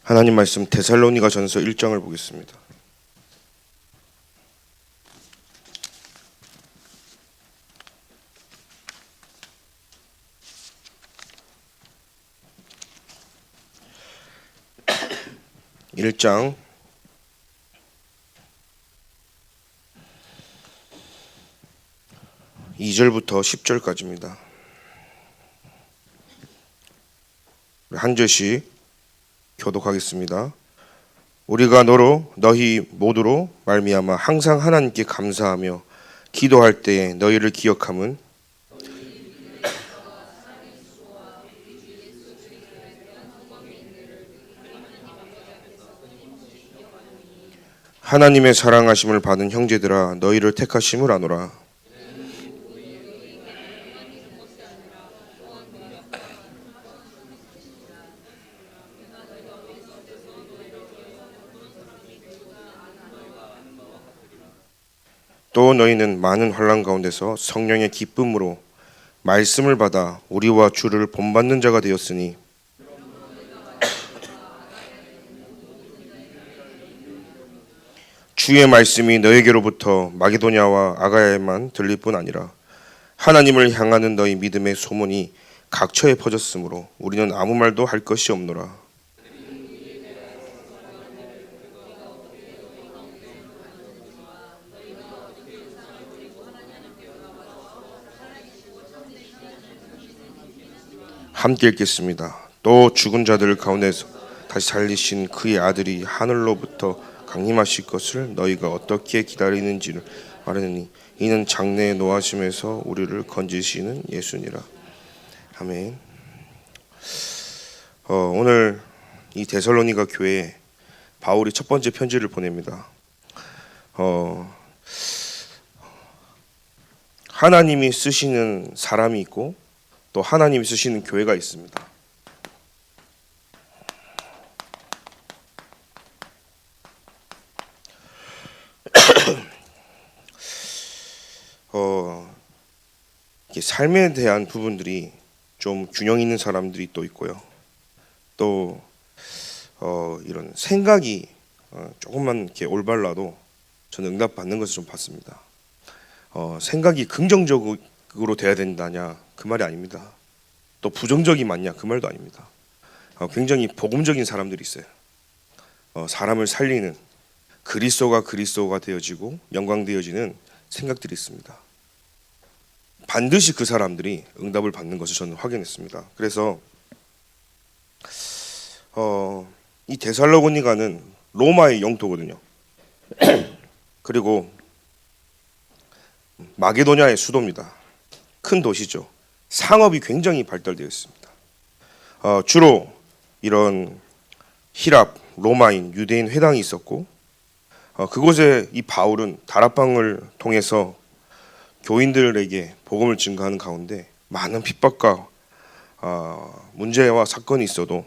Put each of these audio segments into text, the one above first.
하나님 말씀 데살로니가전서 1장을 보겠습니다. (1장) 2절부터 10절까지입니다. 한 절씩 교독하겠습니다. 우리가 너희 모두로 말미암아 항상 하나님께 감사하며 기도할 때에 너희를 기억함은 하나님의 사랑하심을 받은 형제들아 너희를 택하심을 아노라. 또 너희는 많은 환난 가운데서 성령의 기쁨으로 말씀을 받아 우리와 주를 본받는 자가 되었으니 주의 말씀이 너에게로부터 마게도냐와 아가야에만 들릴 뿐 아니라 하나님을 향하는 너희 믿음의 소문이 각처에 퍼졌으므로 우리는 아무 말도 할 것이 없노라. 함께 읽겠습니다. 또 죽은 자들 가운데서 다시 살리신 그의 아들이 하늘로부터 강림하실 것을 너희가 어떻게 기다리는지를 말하느니 이는 장래의 노하심에서 우리를 건지시는 예수니라. 아멘. 오늘 이 데살로니가 교회에 바울이 첫 번째 편지를 보냅니다. 하나님이 쓰시는 사람이 있고 또 하나님이 쓰시는 교회가 있습니다. 삶에 대한 부분들이 좀 균형 있는 사람들이 또 있고요. 또 이런 생각이 조금만 이렇게 올바라도 저는 응답받는 것을 좀 봤습니다. 생각이 긍정적으로 돼야 된다냐 그 말이 아닙니다. 또 부정적이 맞냐 그 말도 아닙니다. 굉장히 복음적인 사람들이 있어요. 사람을 살리는 그리스도가 되어지고 영광되어지는 생각들이 있습니다. 반드시 그 사람들이 응답을 받는 것을 저는 확인했습니다. 그래서 이 데살로니가는 로마의 영토거든요. 그리고 마게도냐의 수도입니다. 큰 도시죠. 상업이 굉장히 발달되어 있습니다. 주로 이런 히랍, 로마인, 유대인 회당이 있었고 그곳에 이 바울은 다락방을 통해서 교인들에게 복음을 증거하는 가운데 많은 핍박과 문제와 사건이 있어도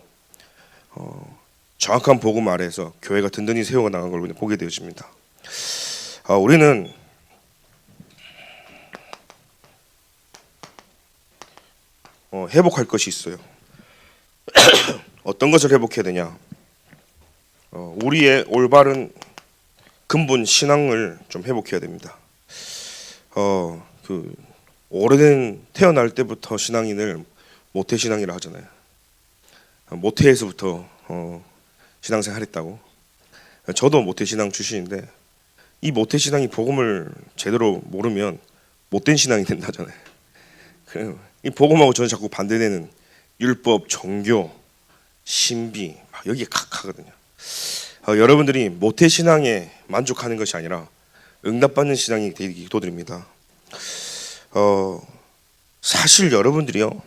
정확한 복음 아래에서 교회가 든든히 세워 나간 걸 보게 되어집니다. 우리는 회복할 것이 있어요. 어떤 것을 회복해야 되냐? 우리의 올바른 근본 신앙을 좀 회복해야 됩니다. 오래된 태어날 때부터 신앙인을 모태신앙이라 하잖아요. 모태에서부터 신앙생활 했다고. 저도 모태신앙 출신인데 이 모태신앙이 복음을 제대로 모르면 못된 신앙이 된다잖아요. 이 복음하고 저는 자꾸 반대되는 율법, 종교, 신비 막 여기에 각하거든요. 여러분들이 모태신앙에 만족하는 것이 아니라 응답받는 신앙이 되기 기도드립니다. 사실 여러분들이요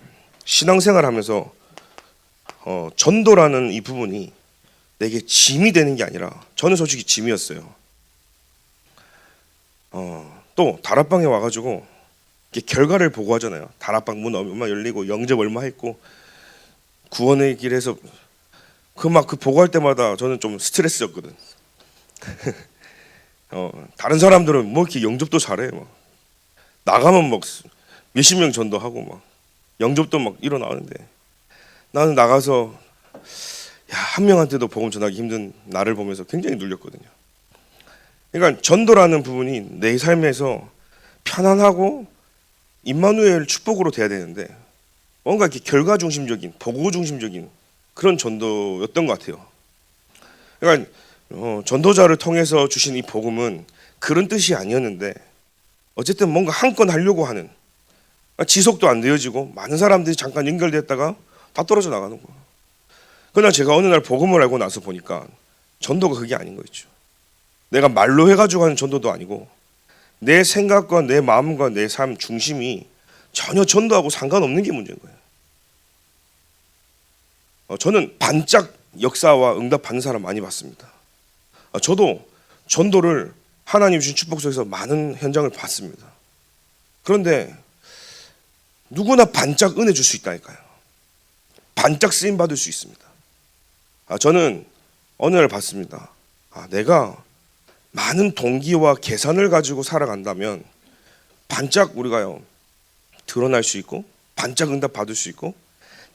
신앙생활 하면서 전도라는 이 부분이 내게 짐이 되는 게 아니라 저는 솔직히 짐이었어요. 또 다락방에 와가지고 결과를 보고하잖아요. 다락방 문 얼마 열리고 영접 얼마 했고 구원의 길에서 그 보고할 때마다 저는 좀 스트레스였거든. 다른 사람들은 뭐 이렇게 영접도 잘해. 막 나가면 막 몇십 명 전도하고 막 영접도 막 일어나는데 나는 나가서 한 명한테도 복음 전하기 힘든 나를 보면서 굉장히 눌렸거든요. 그러니까 전도라는 부분이 내 삶에서 편안하고 임마누엘 축복으로 돼야 되는데 뭔가 이렇게 결과 중심적인, 보고 중심적인 그런 전도였던 것 같아요. 그러니까 전도자를 통해서 주신 이 복음은 그런 뜻이 아니었는데 어쨌든 뭔가 한 건 하려고 하는, 지속도 안 되어지고 많은 사람들이 잠깐 연결됐다가 다 떨어져 나가는 거예요. 그러나 제가 어느 날 복음을 알고 나서 보니까 전도가 그게 아닌 거였죠. 내가 말로 해가지고 하는 전도도 아니고 내 생각과 내 마음과 내 삶 중심이 전혀 전도하고 상관없는 게 문제인 거예요. 저는 반짝 역사와 응답 받는 사람 많이 봤습니다. 저도 전도를 하나님 주신 축복 속에서 많은 현장을 봤습니다. 그런데 누구나 반짝 은혜 줄 수 있다니까요. 반짝 쓰임 받을 수 있습니다. 저는 어느 날 봤습니다. 내가 많은 동기와 계산을 가지고 살아간다면 반짝 우리가요 드러날 수 있고 반짝 응답 받을 수 있고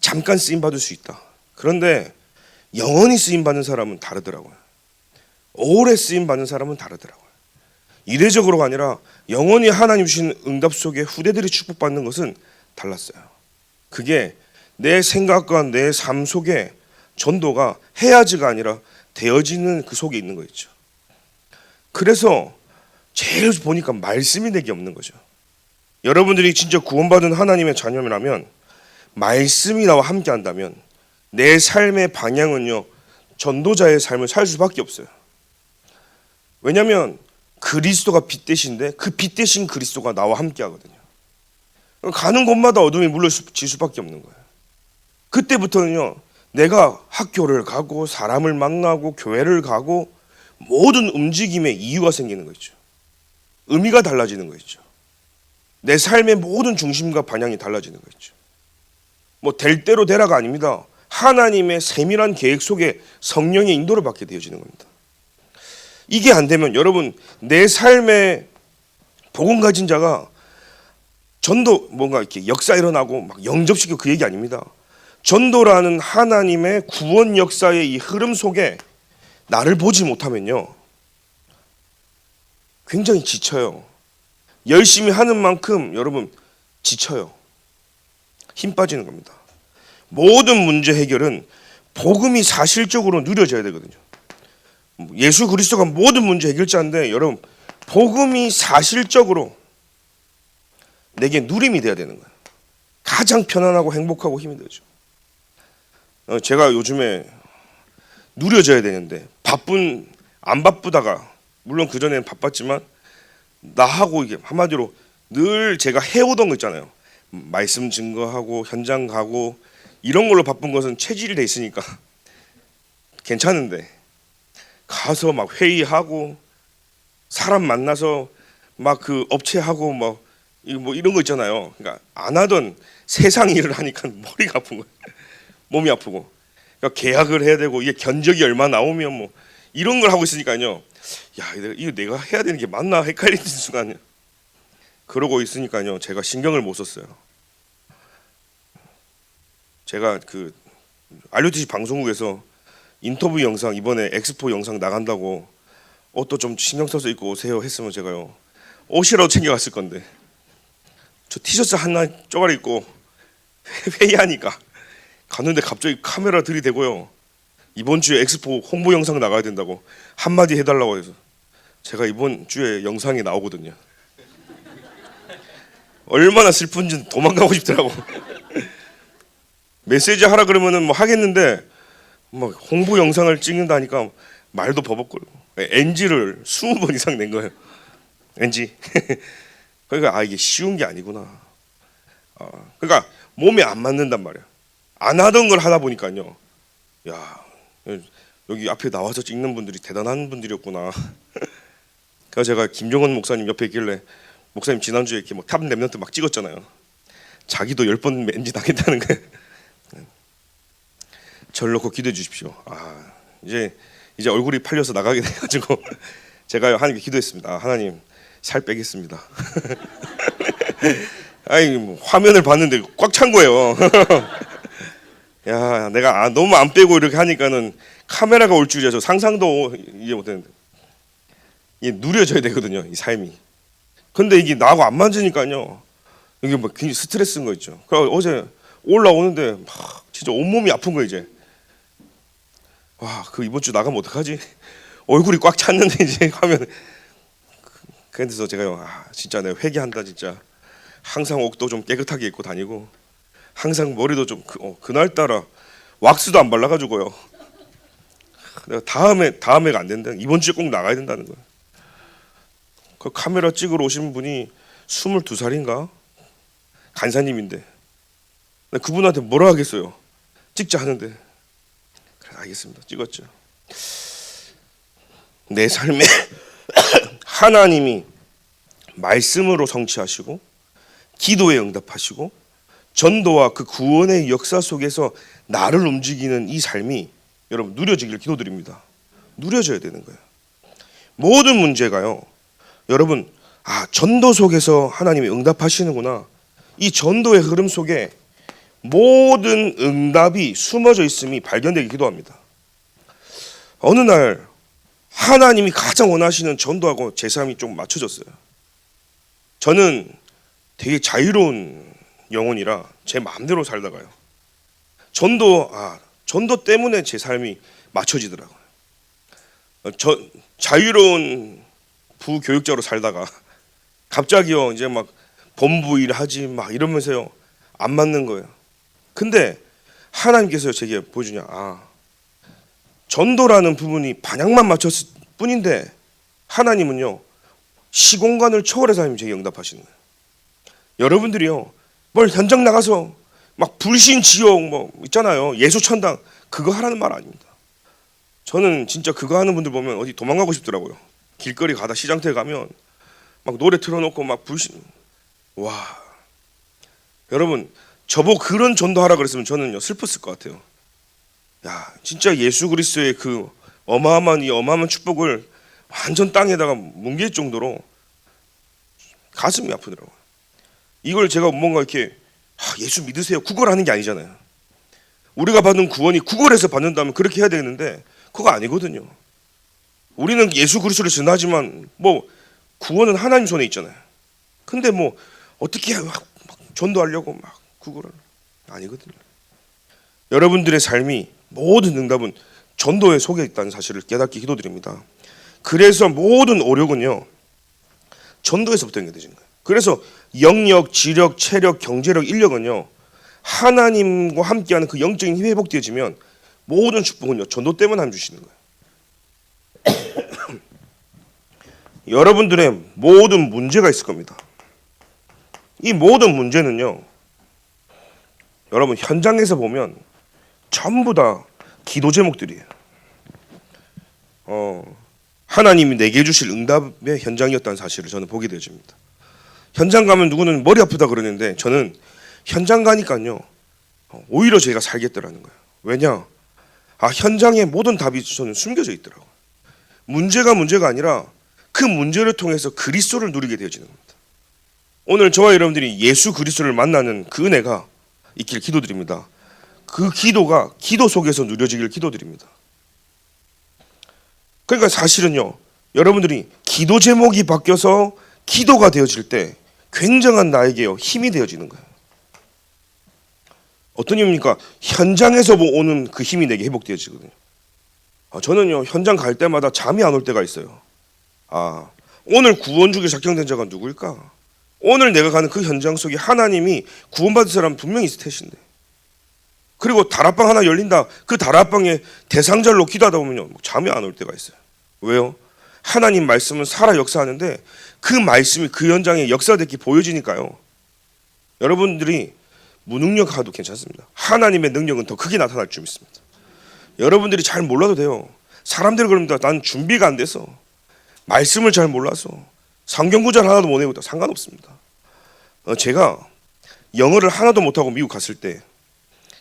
잠깐 쓰임 받을 수 있다. 그런데 영원히 쓰임 받는 사람은 다르더라고요. 오래 쓰임 받는 사람은 다르더라고요. 이례적으로가 아니라 영원히 하나님 주신 응답 속에 후대들이 축복받는 것은 달랐어요. 그게 내 생각과 내 삶 속에 전도가 해야지가 아니라 되어지는 그 속에 있는 거였죠. 그래서 제일 보니까 말씀이 내게 없는 거죠. 여러분들이 진짜 구원받은 하나님의 자녀라면 말씀이 나와 함께 한다면 내 삶의 방향은요 전도자의 삶을 살 수밖에 없어요. 왜냐하면 그리스도가 빛 대신데 그 빛 대신 그리스도가 나와 함께 하거든요. 가는 곳마다 어둠이 물러질 수밖에 없는 거예요. 그때부터는요 내가 학교를 가고 사람을 만나고 교회를 가고 모든 움직임에 이유가 생기는 거죠. 의미가 달라지는 거죠. 내 삶의 모든 중심과 방향이 달라지는 거죠. 뭐 될 대로 되라가 아닙니다. 하나님의 세밀한 계획 속에 성령의 인도를 받게 되어지는 겁니다. 이게 안 되면 여러분 내 삶에 복음 가진 자가 전도 뭔가 이렇게 역사 일어나고 막 영접시키고 그 얘기 아닙니다. 전도라는 하나님의 구원 역사의 이 흐름 속에 나를 보지 못하면요 굉장히 지쳐요. 열심히 하는 만큼 여러분 지쳐요. 힘 빠지는 겁니다. 모든 문제 해결은 복음이 사실적으로 누려져야 되거든요. 예수 그리스도가 모든 문제 해결자인데 여러분 복음이 사실적으로 내게 누림이 돼야 되는 거예요. 가장 편안하고 행복하고 힘이 되죠. 제가 요즘에 누려져야 되는데 안 바쁘다가 물론 그전에는 바빴지만 나하고 이게 한마디로 늘 제가 해오던 거 있잖아요. 말씀 증거하고 현장 가고 이런 걸로 바쁜 것은 체질이 돼 있으니까 괜찮은데 가서 막 회의하고 사람 만나서 막 그 업체하고 뭐 이런 거 있잖아요. 그러니까 안 하던 세상 일을 하니까 머리가 아픈 거예요. 몸이 아프고. 그러니까 계약을 해야 되고 이게 견적이 얼마 나오면 뭐 이런 걸 하고 있으니까요. 야, 이거 내가 해야 되는 게 맞나 헷갈리는 순간이요. 그러고 있으니까요. 제가 신경을 못 썼어요. 제가 그 RUTC 방송국에서 인터뷰 영상 이번에 엑스포 영상 나간다고 옷도 좀 신경 써서 입고 오세요 했으면 제가요 옷이라도 챙겨갔을 건데 저 티셔츠 하나 쪼가리 입고 회의하니까 갔는데 갑자기 카메라 들이대고요 이번 주에 엑스포 홍보 영상 나가야 된다고 한마디 해달라고 해서 제가 이번 주에 영상이 나오거든요. 얼마나 슬픈지 도망가고 싶더라고. 메시지 하라 그러면은 뭐 하겠는데 막 홍보 영상을 찍는다니까 말도 버벅거리고 NG를 20번 이상 낸 거예요. NG. 그러니까 이게 쉬운 게 아니구나. 그러니까 몸에 안 맞는단 말이야. 안 하던 걸 하다 보니까요. 야, 여기 앞에 나와서 찍는 분들이 대단한 분들이었구나. 그래서 제가 김종원 목사님 옆에 있길래 목사님 지난주에 이렇게 탑 랩런트 막 찍었잖아요. 자기도 10번 NG 당했다는 거예요. 저를 놓고 기도해 주십시오. 이제 얼굴이 팔려서 나가게 돼가지고 제가 하나님께 기도했습니다. 하나님 살 빼겠습니다. 아니 뭐 화면을 봤는데 꽉 찬 거예요. 야, 내가 너무 안 빼고 이렇게 하니까는 카메라가 올 줄이야. 저 상상도 이해 못했는데. 이게 누려져야 되거든요, 이 삶이. 근데 이게 나하고 안 맞으니까요. 이게 뭐 굉장히 스트레스인 거 있죠. 그래서 어제 올라오는데 막 진짜 온몸이 아픈 거 이제. 와, 그 이번 주 나가면 어떡하지? 얼굴이 꽉 찼는데 이제 하면. 그래서 제가요, 진짜 내가 회개한다 진짜. 항상 옷도 좀 깨끗하게 입고 다니고, 항상 머리도 좀 그날따라 왁스도 안 발라가지고요. 내가 다음에가 안 된다. 이번 주에 꼭 나가야 된다는 거예요. 그 카메라 찍으러 오신 분이 22살인가 간사님인데 그분한테 뭐라 하겠어요. 찍자 하는데 그래 알겠습니다. 찍었죠. 내 삶에 하나님이 말씀으로 성취하시고 기도에 응답하시고 전도와 그 구원의 역사 속에서 나를 움직이는 이 삶이 여러분 누려지길 기도드립니다. 누려져야 되는 거예요. 모든 문제가요. 여러분 전도 속에서 하나님이 응답하시는구나. 이 전도의 흐름 속에 모든 응답이 숨어져 있음이 발견되기 기도합니다. 어느 날 하나님이 가장 원하시는 전도하고 제 삶이 좀 맞춰졌어요. 저는 되게 자유로운 영혼이라 제 마음대로 살다가요. 전도 때문에 제 삶이 맞춰지더라고요. 자유로운 부교육자로 살다가 갑자기요 이제 막 본부 일하지 막 이러면서요 안 맞는 거예요. 근데 하나님께서 제게 보여주냐 전도라는 부분이 반향만 맞췄을 뿐인데 하나님은요 시공간을 초월해서 하나님 제게 응답하시는 거예요. 여러분들이요 뭘 현장 나가서 막 불신 지옥 뭐 있잖아요 예수천당 그거 하라는 말 아닙니다. 저는 진짜 그거 하는 분들 보면 어디 도망가고 싶더라고요. 길거리 가다 시장터에 가면 막 노래 틀어놓고 막 불신 여러분 저보고 그런 전도하라 그랬으면 저는요 슬펐을 것 같아요. 야 진짜 예수 그리스도의 그 어마어마한 축복을 완전 땅에다가 뭉갤 정도로 가슴이 아프더라고요. 이걸 제가 뭔가 이렇게 예수 믿으세요 구걸하는 게 아니잖아요. 우리가 받은 구원이 구걸해서 받는다면 그렇게 해야 되는데 그거 아니거든요. 우리는 예수 그리스도를 전하지만 뭐 구원은 하나님 손에 있잖아요. 근데 뭐 어떻게 막 전도하려고 막 구걸을 아니거든요. 여러분들의 삶이 모든 응답은 전도에 속에 있다는 사실을 깨닫기 기도드립니다. 그래서 모든 오력은요 전도에서부터 연결되는 거예요. 그래서 영역, 지력, 체력, 경제력, 인력은요 하나님과 함께하는 그 영적인 힘이 회복되어지면 모든 축복은요 전도 때문에 하나님 주시는 거예요. 여러분들의 모든 문제가 있을 겁니다. 이 모든 문제는요 여러분 현장에서 보면 전부 다 기도 제목들이에요. 하나님이 내게 주실 응답의 현장이었다는 사실을 저는 보게 되어집니다. 현장 가면 누구는 머리 아프다 그러는데 저는 현장 가니까요 오히려 제가 살겠더라는 거예요. 왜냐? 현장에 모든 답이 저는 숨겨져 있더라고요. 문제가 아니라 그 문제를 통해서 그리스도를 누리게 되어지는 겁니다. 오늘 저와 여러분들이 예수 그리스도를 만나는 그 은혜가 있길 기도드립니다. 그 기도가 기도 속에서 누려지길 기도드립니다. 그러니까 사실은요 여러분들이 기도 제목이 바뀌어서 기도가 되어질 때 굉장한 나에게요 힘이 되어지는 거예요. 어떤 힘입니까? 현장에서 오는 그 힘이 내게 회복되어지거든요. 저는요 현장 갈 때마다 잠이 안 올 때가 있어요. 오늘 구원주기 작정된 자가 누구일까? 오늘 내가 가는 그 현장 속에 하나님이 구원받은 사람 분명히 있을 텐데. 그리고 다락방 하나 열린다. 그 다락방에 대상자로 기도하다 보면요 잠이 안 올 때가 있어요. 왜요? 하나님 말씀은 살아 역사하는데 그 말씀이 그 현장에 역사되기 보여지니까요. 여러분들이 무능력하도 괜찮습니다. 하나님의 능력은 더 크게 나타날 줄 믿습니다. 여러분들이 잘 몰라도 돼요. 사람들이 그럽니다. 난 준비가 안 돼서 말씀을 잘 몰라서 성경 구절 하나도 못 외우다. 상관없습니다. 제가 영어를 하나도 못하고 미국 갔을 때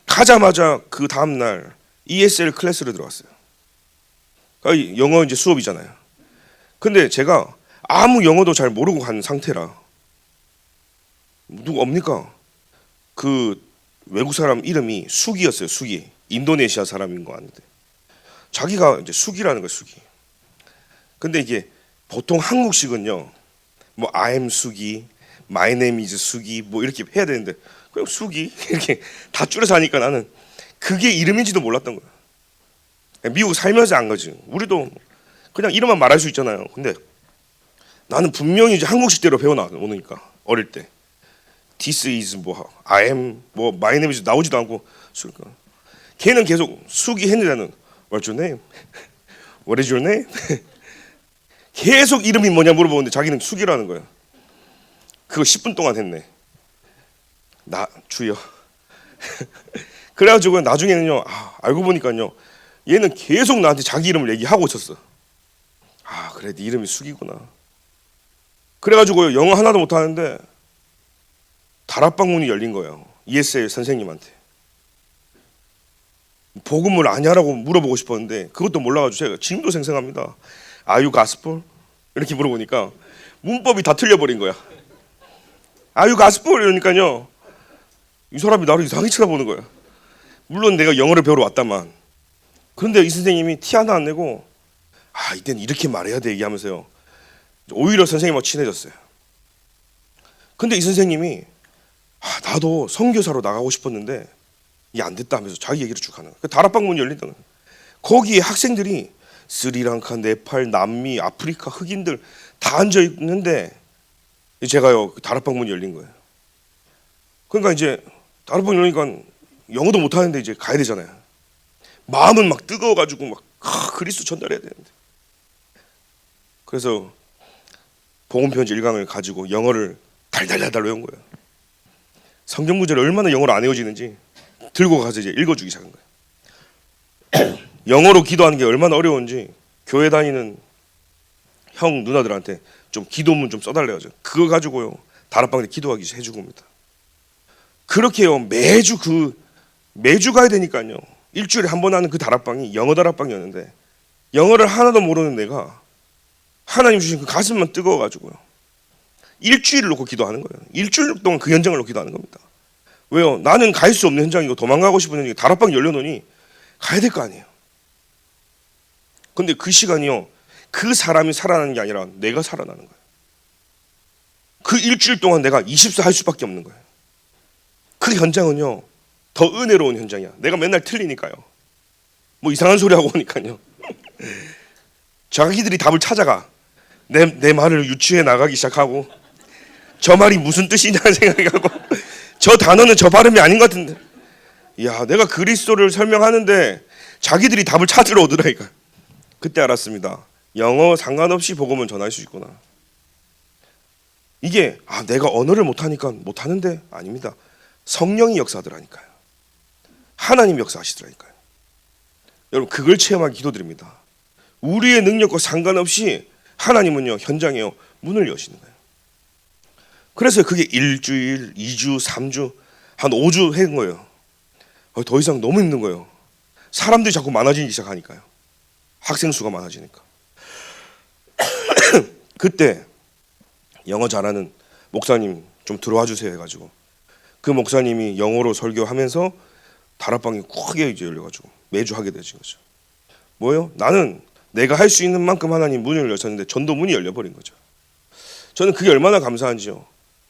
가자마자 그 다음날 ESL 클래스를 들어갔어요. 영어 이제 수업이잖아요. 근데 제가 아무 영어도 잘 모르고 간 상태라 누구 옵니까? 그 외국 사람 이름이 수기였어요. 수기. 인도네시아 사람인 거 아는데 자기가 이제 수기라는 거예요. 수기. 근데 이게 보통 한국식은요, 뭐 I'm 수기, My name is 수기 뭐 이렇게 해야 되는데 그냥 수기 이렇게 다 줄여서 하니까 나는 그게 이름인지도 몰랐던 거야. 미국 살면서 안 거지. 우리도 그냥 이름만 말할 수 있잖아요. 근데 나는 분명히 이제 한국식대로 배워나오니까 어릴 때 This is 뭐 I am 뭐 My name is 나오지도 않고 걔는 계속 수기 했는데 나는 What's your name? What is your name? 계속 이름이 뭐냐 물어보는데 자기는 수기라는 거야. 그거 10분 동안 했네. 나 주여. 그래가지고 나중에는요, 알고 보니까요, 얘는 계속 나한테 자기 이름을 얘기하고 있었어. 그래, 네 이름이 수기구나. 그래가지고 영어 하나도 못하는데 다락방 문이 열린 거예요. ESL 선생님한테. 복음을 아냐라고 물어보고 싶었는데 그것도 몰라가지고 제가 지금도 생생합니다. Are you gospel? 이렇게 물어보니까 문법이 다 틀려버린 거야. Are you gospel? 이러니까요, 이 사람이 나를 이상하게 쳐다보는 거야. 물론 내가 영어를 배우러 왔다만. 그런데 이 선생님이 티 하나 안 내고 이때는 이렇게 말해야 돼 얘기하면서요, 오히려 선생님하고 친해졌어요. 근데 이 선생님이 나도 선교사로 나가고 싶었는데 이게 안 됐다 하면서 자기 얘기를 쭉 하는 거예요. 다락방 문이 열린다는 거예요. 거기에 학생들이 스리랑카, 네팔, 남미, 아프리카 흑인들 다 앉아 있는데 제가요, 다락방 문이 열린 거예요. 그러니까 이제 다락방 열리니까 영어도 못 하는데 이제 가야 되잖아요. 마음은 막 뜨거워가지고 막 그리스도 전달해야 되는데. 그래서 복음편지 1강을 가지고 영어를 달달달달 외운 거예요. 성경 구절이 얼마나 영어로 안 외워지는지 들고 가서 이제 읽어주기 시작한 거예요. 영어로 기도하는 게 얼마나 어려운지 교회 다니는 형 누나들한테 좀 기도문 좀 써달래요. 그거 가지고요 다락방에 기도하기 해주고 옵니다. 그렇게요 매주 가야 되니까요. 일주일에 한 번 하는 그 다락방이 영어 다락방이었는데 영어를 하나도 모르는 내가 하나님 주신 그 가슴만 뜨거워가지고요 일주일을 놓고 기도하는 거예요. 일주일 동안 그 현장을 놓고 기도하는 겁니다. 왜요? 나는 갈 수 없는 현장이고 도망가고 싶은 현장이 다락방 열려놓으니 가야 될 거 아니에요. 근데 그 시간이요, 그 사람이 살아나는 게 아니라 내가 살아나는 거예요. 그 일주일 동안 내가 20세 할 수밖에 없는 거예요. 그 현장은요 더 은혜로운 현장이야. 내가 맨날 틀리니까요, 뭐 이상한 소리 하고 오니까요 자기들이 답을 찾아가. 내 말을 유추해 나가기 시작하고 저 말이 무슨 뜻이냐 생각하고 저 단어는 저 발음이 아닌 것 같은데, 야, 내가 그리스도를 설명하는데 자기들이 답을 찾으러 오더라니까. 그때 알았습니다. 영어 상관없이 복음은 전할 수 있구나. 이게 내가 언어를 못하니까 못하는데 아닙니다. 성령이 역사하더라니까요. 하나님 역사하시더라니까요. 여러분, 그걸 체험하기 기도드립니다. 우리의 능력과 상관없이 하나님은요 현장에요 문을 여시는 거예요. 그래서 그게 1주일, 2주, 3주, 한 5주 한 거예요. 더 이상 너무 힘든 거예요. 사람들이 자꾸 많아지기 시작하니까요. 학생 수가 많아지니까. 그때 영어 잘하는 목사님 좀 들어와 주세요 해가지고 그 목사님이 영어로 설교하면서 다락방이 크게 이제 열려가지고 매주 하게 되신 거죠. 뭐예요? 나는 내가 할 수 있는 만큼 하나님 문을 여셨는데 전도 문이 열려버린 거죠. 저는 그게 얼마나 감사한지요.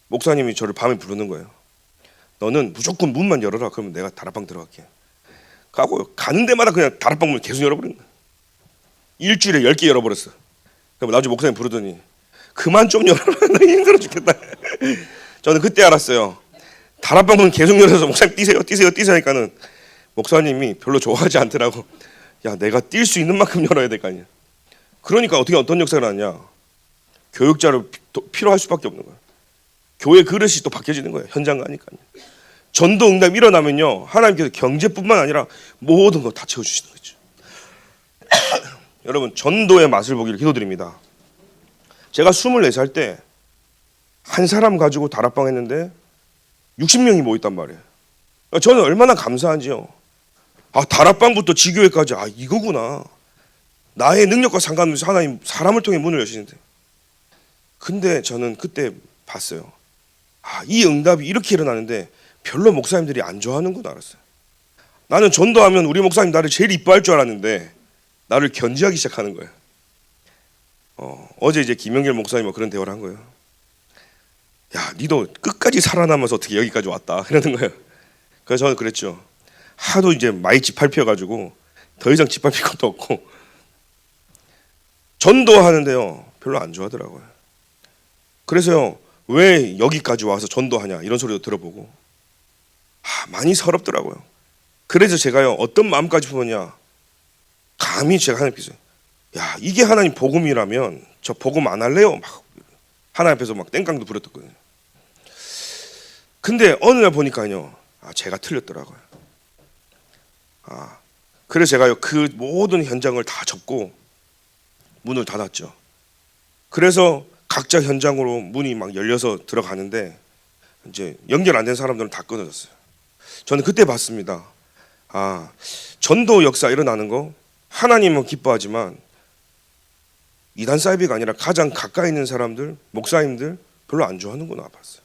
목사님이 저를 밤에 부르는 거예요. 너는 무조건 문만 열어라. 그러면 내가 다락방 들어갈게. 가고 가는 데마다 그냥 다락방 문을 계속 열어버린 거예요. 일주일에 10개 열어버렸어. 그럼 나중에 목사님 부르더니 그만 좀 열어라. 나 힘들어 죽겠다. 저는 그때 알았어요. 다락방 문 계속 열어서 목사님 뛰세요 하니까는 목사님이 별로 좋아하지 않더라고. 야, 내가 뛸 수 있는 만큼 열어야 될 거 아니야. 그러니까 어떤 역사를 하냐, 교육자를 필요할 수밖에 없는 거야. 교회 그릇이 또 바뀌어지는 거예요. 현장 가니까요. 전도 응답 일어나면요 하나님께서 경제뿐만 아니라 모든 거 다 채워주시는 거죠. 여러분, 전도의 맛을 보기를 기도드립니다. 제가 24살 때 한 사람 가지고 다락방 했는데 60명이 모였단 말이에요. 저는 얼마나 감사한지요. 다락방부터 지교회까지 이거구나. 나의 능력과 상관없이 하나님 사람을 통해 문을 여시는데. 근데 저는 그때 봤어요. 이 응답이 이렇게 일어나는데 별로 목사님들이 안 좋아하는 건 알았어요. 나는 전도하면 우리 목사님 나를 제일 이뻐할 줄 알았는데 나를 견제하기 시작하는 거예요. 어제 이제 김영길 목사님과 그런 대화를 한 거예요. 야, 니도 끝까지 살아남아서 어떻게 여기까지 왔다 그러는 거예요. 그래서 저는 그랬죠. 하도 이제 많이 짓밟혀가지고 더 이상 짓밟힐 것도 없고, 전도하는데요 별로 안 좋아하더라고요. 그래서요, 왜 여기까지 와서 전도하냐 이런 소리도 들어보고, 많이 서럽더라고요. 그래서 제가요 어떤 마음까지 품었냐, 감히 제가 하나님께 있어요. 야, 이게 하나님 복음이라면 저 복음 안 할래요. 막 하나님 앞에서 막 땡깡도 부렸거든요. 근데 어느 날 보니까요, 제가 틀렸더라고요. 그래서 제가요 그 모든 현장을 다 접고 문을 닫았죠. 그래서 각자 현장으로 문이 막 열려서 들어가는데 이제 연결 안 된 사람들은 다 끊어졌어요. 저는 그때 봤습니다. 전도 역사 일어나는 거 하나님은 기뻐하지만 이단 사이비가 아니라 가장 가까이 있는 사람들, 목사님들 별로 안 좋아하는구나 봤어요.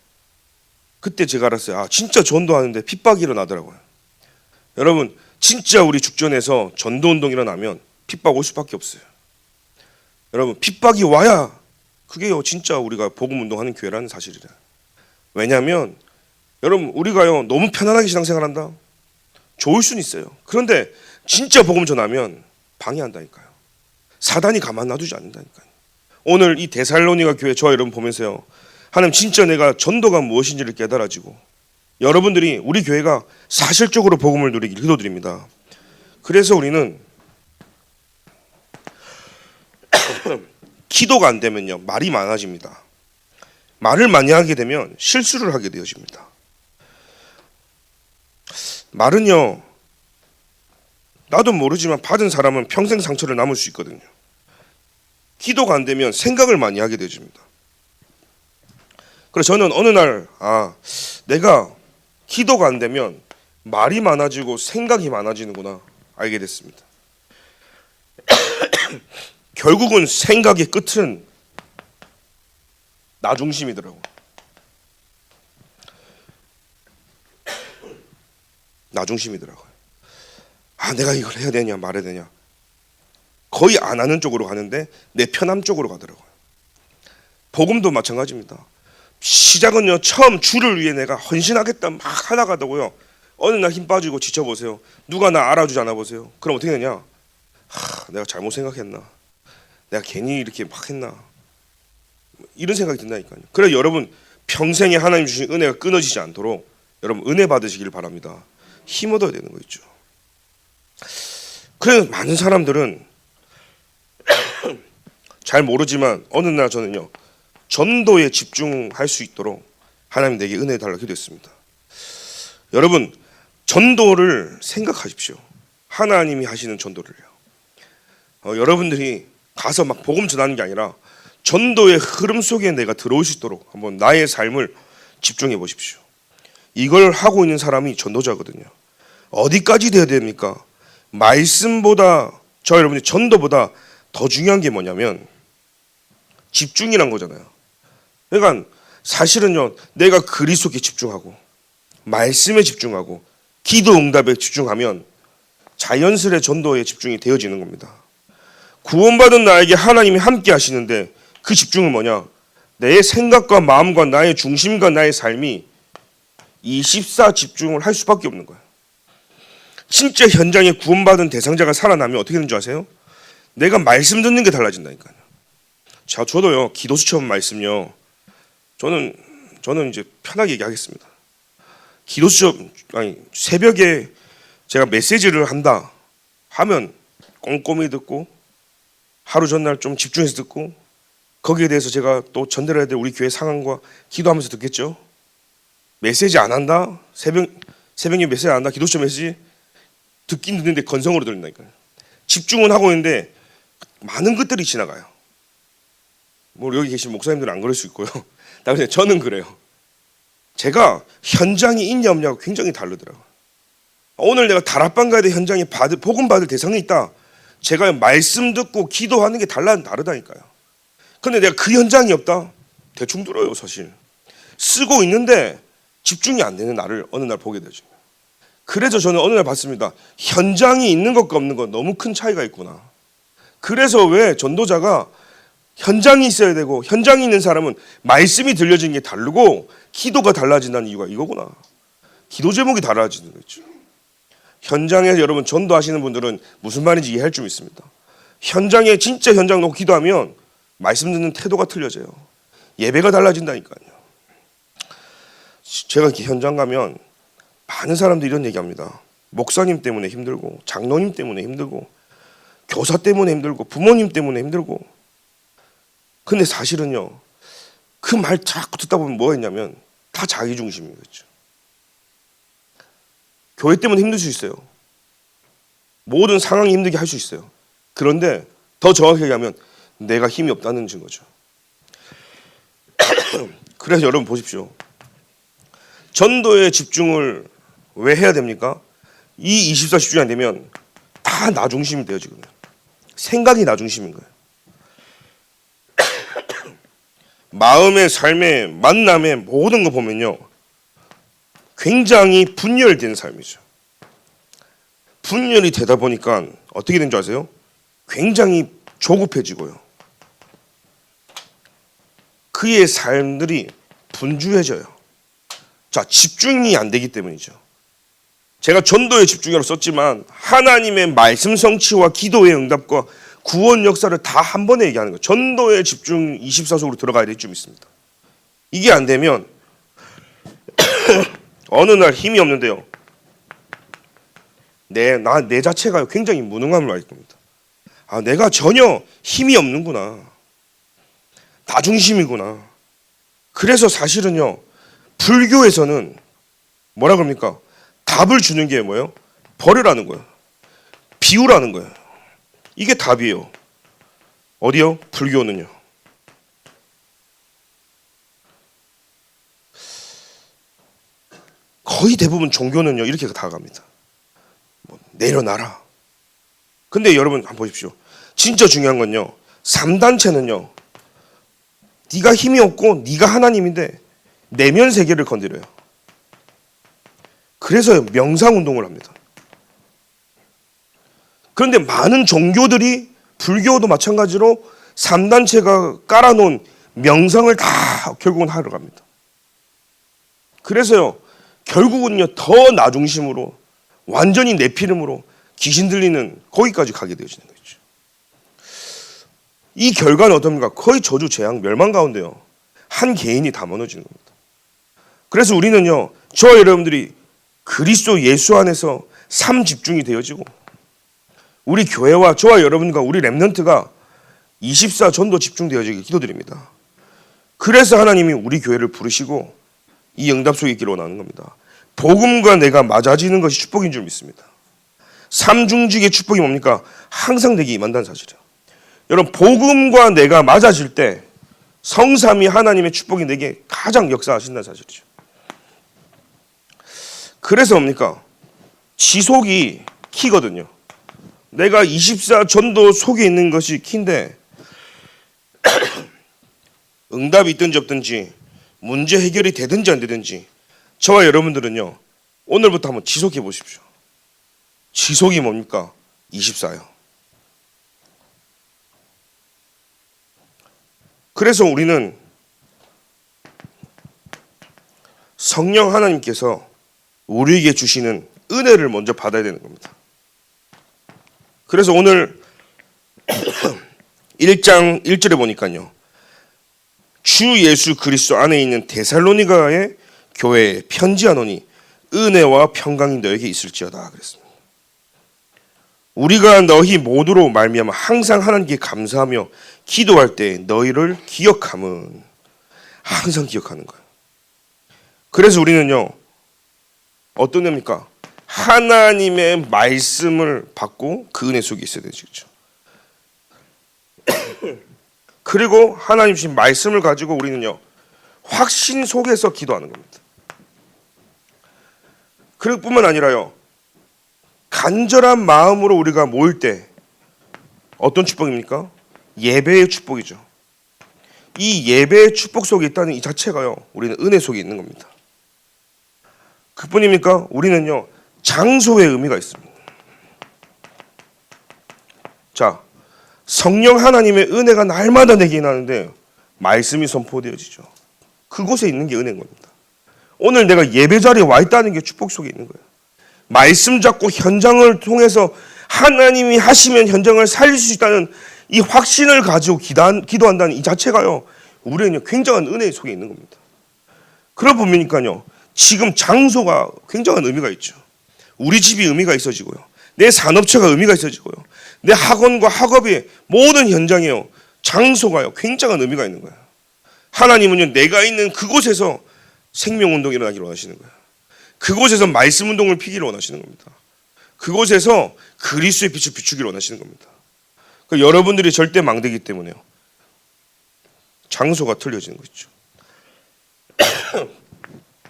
그때 제가 알았어요. 진짜 전도하는데 핍박이 일어나더라고요. 여러분, 진짜 우리 죽전에서 전도운동 일어나면 핍박 올 수밖에 없어요. 여러분, 핍박이 와야 그게요 진짜 우리가 복음운동하는 교회라는 사실이래요. 왜냐하면 여러분, 우리가요 너무 편안하게 신앙생활한다, 좋을 수는 있어요. 그런데 진짜 복음 전하면 방해한다니까요. 사단이 가만 놔두지 않는다니까요. 오늘 이 데살로니가 교회 저와 여러분 보면서요, 하나님 진짜 내가 전도가 무엇인지를 깨달아지고 여러분들이 우리 교회가 사실적으로 복음을 누리길 기도드립니다. 그래서 우리는 기도가 안 되면요 말이 많아집니다. 말을 많이 하게 되면 실수를 하게 되어집니다. 말은요 나도 모르지만 받은 사람은 평생 상처를 남을 수 있거든요. 기도가 안 되면 생각을 많이 하게 되어집니다. 그래서 저는 어느 날 내가 기도가 안 되면 말이 많아지고 생각이 많아지는구나 알게 됐습니다. 결국은 생각의 끝은 나 중심이더라고요. 나 중심이더라고요. 내가 이걸 해야 되냐 말해야 되냐 거의 안 하는 쪽으로 가는데 내 편함 쪽으로 가더라고요. 복음도 마찬가지입니다. 시작은요 처음 주를 위해 내가 헌신하겠다 막 하다가도요 어느 날 힘 빠지고 지쳐보세요. 누가 나 알아주지 않아 보세요. 그럼 어떻게 되냐, 내가 잘못 생각했나, 내가 괜히 이렇게 막 했나, 이런 생각이 든다니까요. 그래서 여러분 평생에 하나님 주신 은혜가 끊어지지 않도록 여러분 은혜 받으시길 바랍니다. 힘 얻어야 되는 거 있죠. 그래서 많은 사람들은 잘 모르지만 어느 날 저는요 전도에 집중할 수 있도록 하나님 내게 은혜 달라고 기도했습니다. 여러분 전도를 생각하십시오. 하나님이 하시는 전도를요. 여러분들이 가서 막 복음 전하는 게 아니라 전도의 흐름 속에 내가 들어올 수 있도록 한번 나의 삶을 집중해 보십시오. 이걸 하고 있는 사람이 전도자거든요. 어디까지 돼야 됩니까? 말씀보다 저 여러분이 전도보다 더 중요한 게 뭐냐면 집중이란 거잖아요. 그러니까 사실은요 내가 그리스도께 집중하고 말씀에 집중하고 기도 응답에 집중하면 자연스레 전도에 집중이 되어지는 겁니다. 구원받은 나에게 하나님이 함께 하시는데 그 집중은 뭐냐, 내 생각과 마음과 나의 중심과 나의 삶이 24 집중을 할 수밖에 없는 거예요. 진짜 현장에 구원받은 대상자가 살아나면 어떻게 되는 줄 아세요? 내가 말씀 듣는 게 달라진다니까요. 저도요 기도 수첩 말씀요 저는 이제 편하게 얘기하겠습니다. 기도 수첩 새벽에 제가 메시지를 한다 하면 꼼꼼히 듣고 하루 전날 좀 집중해서 듣고 거기에 대해서 제가 또 전달해야 될 우리 교회 상황과 기도하면서 듣겠죠. 메시지 안 한다, 새벽에 메시지 안 한다, 기도 수첩 메시지 듣긴 듣는데 건성으로 들린다니까요. 집중은 하고 있는데 많은 것들이 지나가요. 뭐 여기 계신 목사님들은 안 그럴 수 있고요. 저는 그래요. 제가 현장이 있냐 없냐가 굉장히 다르더라고요. 오늘 내가 다락방 가야 돼 현장에 복음 받을 대상이 있다. 제가 말씀 듣고 기도하는 게 다르다니까요. 근데 내가 그 현장이 없다. 대충 들어요 사실. 쓰고 있는데 집중이 안 되는 나를 어느 날 보게 되죠. 그래서 저는 어느 날 봤습니다. 현장이 있는 것과 없는 것 너무 큰 차이가 있구나. 그래서 왜 전도자가 현장이 있어야 되고 현장이 있는 사람은 말씀이 들려지는 게 다르고 기도가 달라진다는 이유가 이거구나. 기도 제목이 달라지는 거죠. 현장에서 여러분 전도하시는 분들은 무슨 말인지 이해할 줄 믿습니다. 현장에 진짜 현장 놓고 기도하면 말씀 듣는 태도가 틀려져요. 예배가 달라진다니까요. 제가 이렇게 현장 가면 많은 사람들이 이런 얘기합니다. 목사님 때문에 힘들고 장로님 때문에 힘들고 교사 때문에 힘들고 부모님 때문에 힘들고. 근데 사실은요, 그 말 자꾸 듣다 보면 뭐가 있냐면 다 자기 중심인 거죠. 교회 때문에 힘들 수 있어요. 모든 상황이 힘들게 할 수 있어요. 그런데 더 정확하게 얘기하면 내가 힘이 없다는 증거죠. 그래서 여러분 보십시오. 전도에 집중을 왜 해야 됩니까? 이 24 집중이 안 되면 다 나 중심이 돼요. 지금 생각이 나 중심인 거예요. 마음의 삶의 만남의 모든 거 보면요, 굉장히 분열된 삶이죠. 분열이 되다 보니까 어떻게 된 줄 아세요? 굉장히 조급해지고요. 그의 삶들이 분주해져요. 자, 집중이 안 되기 때문이죠. 제가 전도에 집중이라고 썼지만 하나님의 말씀 성취와 기도의 응답과 구원 역사를 다 한 번에 얘기하는 거예요. 전도에 집중 24속으로 들어가야 될 줄 믿습니다. 이게 안 되면 어느 날 힘이 없는데요, 내 자체가 굉장히 무능함을 알 겁니다. 아, 내가 전혀 힘이 없는구나. 나중심이구나. 그래서 사실은요, 불교에서는 뭐라 그럽니까? 답을 주는 게 뭐예요? 버리라는 거예요. 비우라는 거예요. 이게 답이에요. 어디요? 불교는요. 거의 대부분 종교는요, 이렇게 다가갑니다. 내려놔라. 근데 여러분 한번 보십시오. 진짜 중요한 건요, 3단체는요, 네가 힘이 없고 네가 하나님인데 내면 세계를 건드려요. 그래서 명상운동을 합니다. 그런데 많은 종교들이, 불교도 마찬가지로 3단체가 깔아놓은 명상을 다 결국은 하러 갑니다. 그래서요, 결국은요, 더 나중심으로 완전히 내피름으로 귀신 들리는 거기까지 가게 되어지는 거죠. 이 결과는 어떻습니까? 거의 저주, 재앙, 멸망 가운데요, 한 개인이 다 무너지는 겁니다. 그래서 우리는요, 저와 여러분들이 그리스도 예수 안에서 삶 집중이 되어지고, 우리 교회와 저와 여러분과 우리 렘넌트가 24 전도 집중되어지게 기도드립니다. 그래서 하나님이 우리 교회를 부르시고 이 응답 속에 있기를 원하는 겁니다. 복음과 내가 맞아지는 것이 축복인 줄 믿습니다. 삼중직의 축복이 뭡니까? 항상 내게 임한다는 사실이에요. 여러분, 복음과 내가 맞아질 때 성삼위 하나님의 축복이 내게 가장 역사하신다는 사실이죠. 그래서 뭡니까? 지속이 키거든요. 내가 24 전도 속에 있는 것이 키인데 응답이 있든지 없든지 문제 해결이 되든지 안 되든지 저와 여러분들은요, 오늘부터 한번 지속해 보십시오. 지속이 뭡니까? 24요. 그래서 우리는 성령 하나님께서 우리에게 주시는 은혜를 먼저 받아야 되는 겁니다. 그래서 오늘 1장 1절에 보니까요, 주 예수 그리스도 안에 있는 데살로니가의 교회에 편지하노니 은혜와 평강이 너에게 있을지어다 그랬습니다. 우리가 너희 모두로 말미암아 항상 하나님께 감사하며 기도할 때 너희를 기억함은, 항상 기억하는 거예요. 그래서 우리는요, 어떤 겁니까? 하나님의 말씀을 받고 그 은혜 속에 있어야 되죠. 그리고 하나님 주신 말씀을 가지고 우리는요, 확신 속에서 기도하는 겁니다. 그럴 뿐만 아니라요, 간절한 마음으로 우리가 모일 때 어떤 축복입니까? 예배의 축복이죠. 이 예배의 축복 속에 있다는 이 자체가요, 우리는 은혜 속에 있는 겁니다. 그뿐입니까? 우리는요, 장소의 의미가 있습니다. 자, 성령 하나님의 은혜가 날마다 내게 임하는데 말씀이 선포되어지죠. 그곳에 있는 게 은혜인 겁니다. 오늘 내가 예배 자리에 와 있다는 게 축복 속에 있는 거예요. 말씀 잡고 현장을 통해서 하나님이 하시면 현장을 살릴 수 있다는 이 확신을 가지고 기도한다는 이 자체가요, 우리는 굉장한 은혜 속에 있는 겁니다. 그러고 보니까요, 지금 장소가 굉장한 의미가 있죠. 우리 집이 의미가 있어지고요, 내 산업체가 의미가 있어지고요, 내 학원과 학업의 모든 현장에요, 장소가요, 굉장한 의미가 있는 거예요. 하나님은요, 내가 있는 그곳에서 생명운동이 일어나기를 원하시는 거예요. 그곳에서 말씀운동을 피기를 원하시는 겁니다. 그곳에서 그리스도의 빛을 비추기를 원하시는 겁니다. 여러분들이 절대 망되기 때문에요, 장소가 틀려지는 거죠.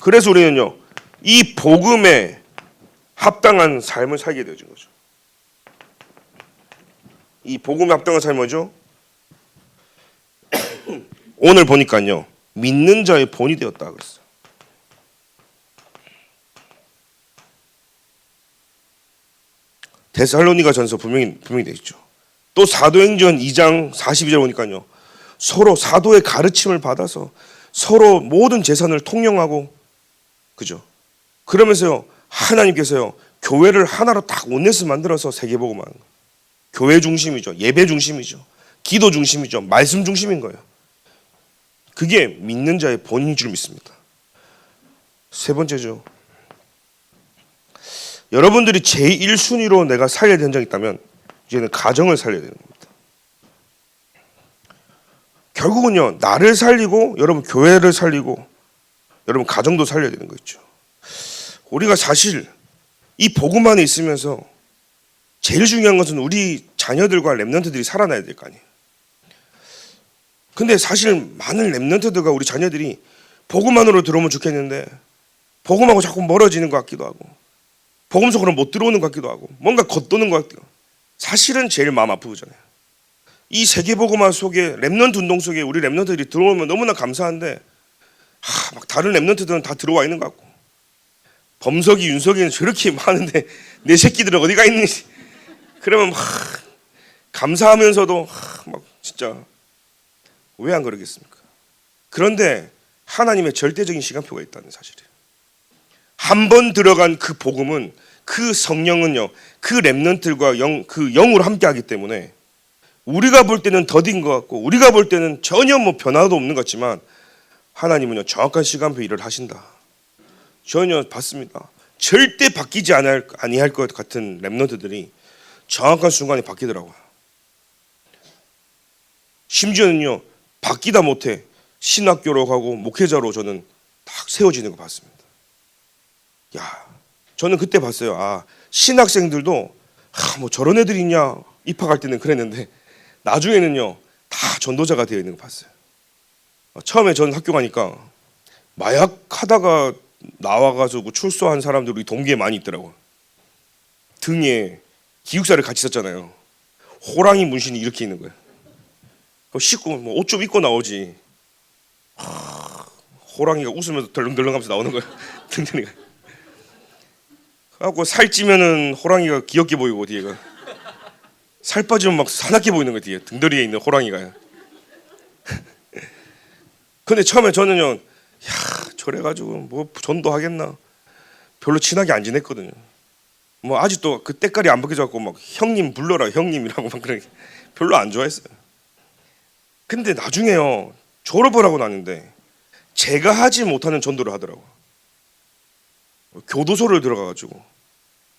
그래서 우리는요, 이 복음에 합당한 삶을 살게 되어진 거죠. 이 복음에 합당한 삶이 뭐죠? 오늘 보니까요, 믿는 자의 본이 되었다 그랬어요. 데살로니가 전서 분명히 되어 있죠. 또 사도행전 2장 42절 보니까요, 서로 사도의 가르침을 받아서 서로 모든 재산을 통용하고, 그죠? 그러면서요, 하나님께서요, 교회를 하나로 딱 원내스 만들어서 세계복음하는 거예요. 교회 중심이죠. 예배 중심이죠. 기도 중심이죠. 말씀 중심인 거예요. 그게 믿는 자의 본인 줄 믿습니다. 세 번째죠. 여러분들이 제1순위로 내가 살려야 되는 현장이 있다면 이제는 가정을 살려야 되는 겁니다. 결국은요, 나를 살리고 여러분 교회를 살리고 여러분 가정도 살려야 되는 거 있죠. 우리가 사실 이 복음 안에 있으면서 제일 중요한 것은 우리 자녀들과 렘넌트들이 살아나야 될 거 아니에요. 근데 사실 많은 렘넌트들과 우리 자녀들이 복음 안으로 들어오면 좋겠는데 복음하고 자꾸 멀어지는 것 같기도 하고, 복음 속으로 못 들어오는 것 같기도 하고, 뭔가 겉도는 것 같기도 하고, 사실은 제일 마음 아프잖아요. 이 세계복음화 속에 렘넌트 운동 속에 우리 렘넌트들이 들어오면 너무나 감사한데, 막 다른 렘넌트들은 다 들어와 있는 것 같고, 범석이 윤석이는 저렇게 많은데 내 새끼들은 어디가 있는지, 그러면 막 감사하면서도 막 진짜 왜 안 그러겠습니까? 그런데 하나님의 절대적인 시간표가 있다는 사실이에요. 한 번 들어간 그 복음은, 그 성령은요, 그 렘넌트들과 그 영으로 함께하기 때문에 우리가 볼 때는 더딘 것 같고 우리가 볼 때는 전혀 뭐 변화도 없는 것 같지만 하나님은요, 정확한 시간표 일을 하신다. 전혀 받습니다. 절대 바뀌지 아니할 것 같은 렘넌트들이 정확한 순간에 바뀌더라고요. 심지어는요, 바뀌다 못해 신학교로 가고 목회자로 저는 딱 세워지는 거 봤습니다. 야, 저는 그때 봤어요. 신학생들도 뭐 저런 애들이 있냐, 입학할 때는 그랬는데 나중에는요, 다 전도자가 되어 있는 거 봤어요. 처음에 저는 학교 가니까 마약 하다가 나와가지고 출소한 사람들이 우리 동기에 많이 있더라고요. 등에 기숙사를 같이 썼잖아요. 호랑이 문신이 이렇게 있는 거예요. 씻고 뭐 옷 좀 입고 나오지. 호랑이가 웃으면서 덜렁덜렁하면서 나오는 거예요. 등장이가. 그래갖고 살찌면은 호랑이가 귀엽게 보이고 뒤에가 살 빠지면 막 사납게 보이는 거예요. 뒤에 등더리에 있는 호랑이가요. 근데 처음에 저는요, 저래가지고 뭐 전도하겠나, 별로 친하게 안 지냈거든요. 뭐 아직도 그 때깔이 안 바뀌어갖고 막 형님 불러라 형님이라고 막 그러게 별로 안 좋아했어요. 근데 나중에요, 졸업을 하고 나는데 제가 하지 못하는 전도를 하더라고요. 교도소를 들어가가지고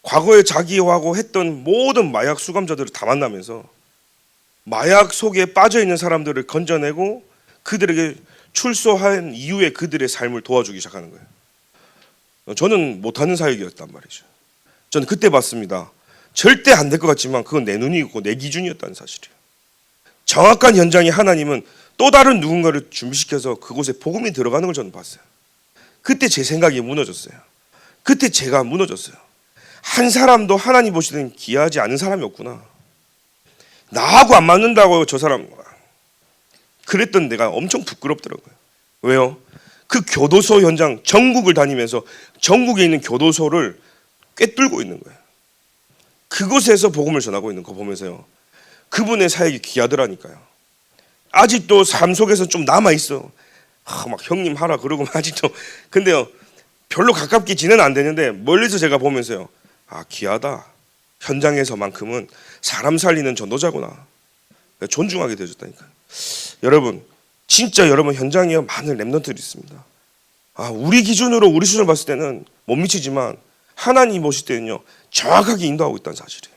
과거에 자기하고 했던 모든 마약 수감자들을 다 만나면서 마약 속에 빠져있는 사람들을 건져내고 그들에게 출소한 이후에 그들의 삶을 도와주기 시작하는 거예요. 저는 못하는 사역이었단 말이죠. 저는 그때 봤습니다. 절대 안 될 것 같지만 그건 내 눈이었고 내 기준이었다는 사실이에요. 정확한 현장에 하나님은 또 다른 누군가를 준비시켜서 그곳에 복음이 들어가는 걸 저는 봤어요. 그때 제 생각이 무너졌어요. 그때 제가 무너졌어요. 한 사람도 하나님 보시는 귀하지 않은 사람이 없구나. 나하고 안 맞는다고 저 사람. 그랬던 내가 엄청 부끄럽더라고요. 왜요? 그 교도소 현장 전국을 다니면서 전국에 있는 교도소를 꿰뚫고 있는 거예요. 그곳에서 복음을 전하고 있는 거 보면서요, 그분의 사역이 귀하더라니까요. 아직도 삶 속에서 좀 남아있어. 막 형님 하라 그러고 아직도. 근데요, 별로 가깝게 지내는 안 되는데 멀리서 제가 보면서요, 귀하다. 현장에서만큼은 사람 살리는 전도자구나. 존중하게 되어졌다니까요. 여러분, 진짜 여러분 현장에 많은 렘넌트들이 있습니다. 우리 기준으로 우리 수준을 봤을 때는 못 미치지만 하나님 보실 때는요, 정확하게 인도하고 있다는 사실이에요.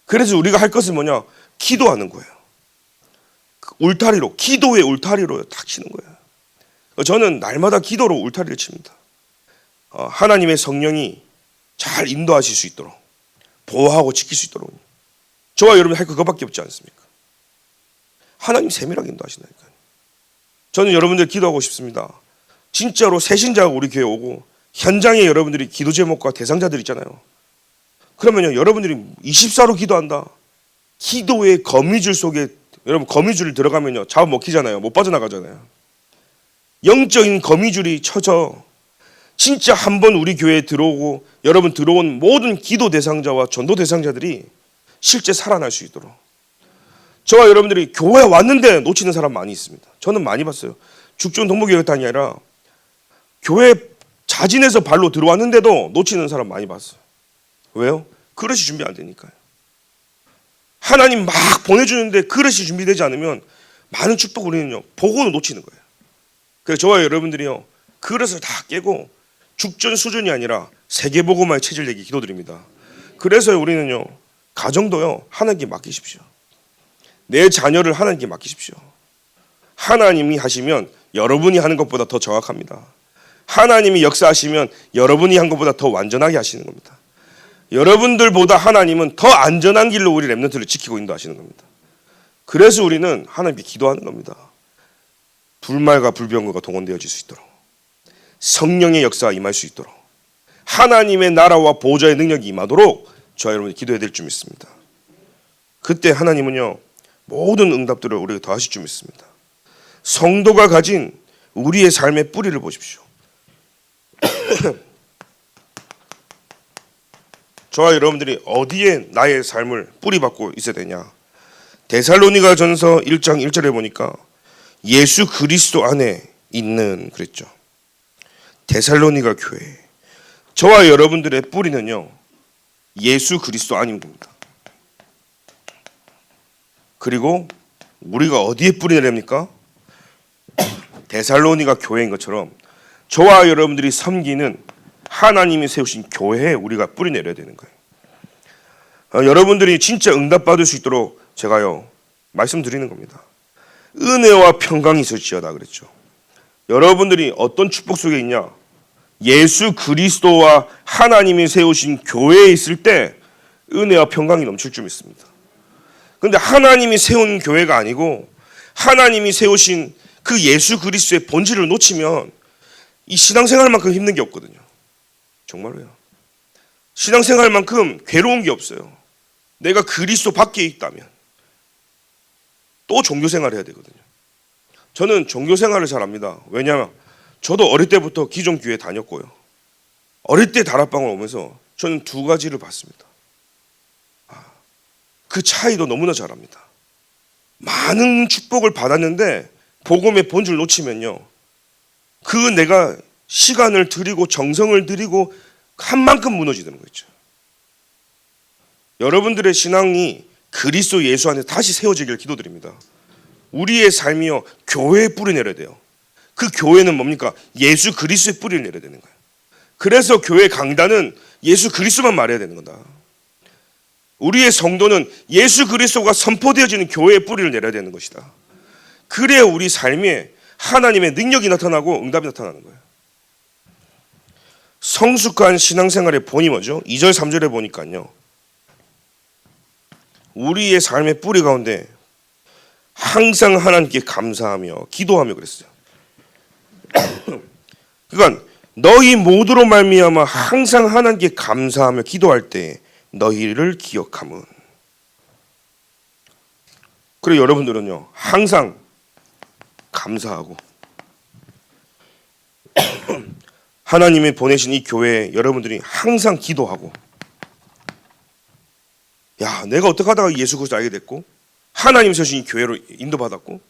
그래서 우리가 할 것은 뭐냐? 기도하는 거예요. 울타리로, 기도의 울타리로 딱 치는 거예요. 저는 날마다 기도로 울타리를 칩니다. 하나님의 성령이 잘 인도하실 수 있도록, 보호하고 지킬 수 있도록. 저와 여러분이 할 그것밖에 없지 않습니까? 하나님 세밀하게 인도하신다니까요. 저는 여러분들 기도하고 싶습니다. 진짜로 새신자가 우리 교회 오고 현장에 여러분들이 기도 제목과 대상자들 있잖아요. 그러면요, 여러분들이 24로 기도한다. 기도의 거미줄 속에, 여러분 거미줄 들어가면요 잡아먹히잖아요. 못 빠져나가잖아요. 영적인 거미줄이 쳐져 진짜 한번 우리 교회에 들어오고 여러분 들어온 모든 기도 대상자와 전도 대상자들이 실제 살아날 수 있도록. 저와 여러분들이 교회에 왔는데 놓치는 사람 많이 있습니다. 저는 많이 봤어요. 죽전 동목교회단이 아니라 교회 자진해서 발로 들어왔는데도 놓치는 사람 많이 봤어요. 왜요? 그릇이 준비 안 되니까요. 하나님 막 보내주는데 그릇이 준비되지 않으면 많은 축복 우리는요 보고는 놓치는 거예요. 그래서 저와 여러분들이요 그릇을 다 깨고 죽전 수준이 아니라 세계복음화의 체질 내기 기도드립니다. 그래서 우리는요 가정도요 하나님께 맡기십시오. 내 자녀를 하나님께 맡기십시오. 하나님이 하시면 여러분이 하는 것보다 더 정확합니다. 하나님이 역사하시면 여러분이 한 것보다 더 완전하게 하시는 겁니다. 여러분들보다 하나님은 더 안전한 길로 우리 렘넌트를 지키고 인도하시는 겁니다. 그래서 우리는 하나님께 기도하는 겁니다. 불말과 불병거가 동원되어질 수 있도록, 성령의 역사가 임할 수 있도록, 하나님의 나라와 보좌의 능력이 임하도록 저와 여러분이 기도해야 될 줄 믿습니다. 그때 하나님은요 모든 응답들을 우리에게 더하실 줄 믿습니다. 성도가 가진 우리의 삶의 뿌리를 보십시오. 저와 여러분들이 어디에 나의 삶을 뿌리박고 있어야 되냐? 데살로니가 전서 1장 1절에 보니까 예수 그리스도 안에 있는 그랬죠. 데살로니가 교회, 저와 여러분들의 뿌리는요 예수 그리스도 안인 겁니다. 그리고 우리가 어디에 뿌리 내립니까? 데살로니가 교회인 것처럼 저와 여러분들이 섬기는 하나님이 세우신 교회에 우리가 뿌리 내려야 되는 거예요. 여러분들이 진짜 응답받을 수 있도록 제가요 말씀드리는 겁니다. 은혜와 평강이 있을지어다 그랬죠. 여러분들이 어떤 축복 속에 있냐? 예수 그리스도와 하나님이 세우신 교회에 있을 때 은혜와 평강이 넘칠 줄 믿습니다. 그런데 하나님이 세운 교회가 아니고 하나님이 세우신 그 예수 그리스도의 본질을 놓치면 이 신앙생활만큼 힘든 게 없거든요. 정말로요. 신앙생활만큼 괴로운 게 없어요. 내가 그리스도 밖에 있다면 또 종교생활을 해야 되거든요. 저는 종교생활을 잘 압니다. 왜냐하면 저도 어릴 때부터 기존 교회 다녔고요. 어릴 때 다락방을 오면서 저는 두 가지를 봤습니다. 그 차이도 너무나 잘 압니다. 많은 축복을 받았는데 복음의 본질을 놓치면요 그 내가 시간을 들이고 정성을 들이고 한 만큼 무너지는 거죠. 여러분들의 신앙이 그리스도 예수 안에 다시 세워지길 기도드립니다. 우리의 삶이요 교회에 뿌리 내려야 돼요. 그 교회는 뭡니까? 예수 그리스도의 뿌리를 내려야 되는 거예요. 그래서 교회 강단은 예수 그리스도만 말해야 되는 거다. 우리의 성도는 예수 그리스도가 선포되어지는 교회의 뿌리를 내려야 되는 것이다. 그래야 우리 삶에 하나님의 능력이 나타나고 응답이 나타나는 거예요. 성숙한 신앙생활의 본이 뭐죠? 2절 3절에 보니까요 우리의 삶의 뿌리 가운데 항상 하나님께 감사하며 기도하며 그랬어요. 그러니까 너희 모두로 말미암아 항상 하나님께 감사하며 기도할 때 너희를 기억함은. 그래 여러분들은요 항상 감사하고 하나님이 보내신 이 교회에 여러분들이 항상 기도하고, 야, 내가 어떻게 하다가 예수 그리스도를 알게 됐고 하나님이 세우신 이 교회로 인도받았고,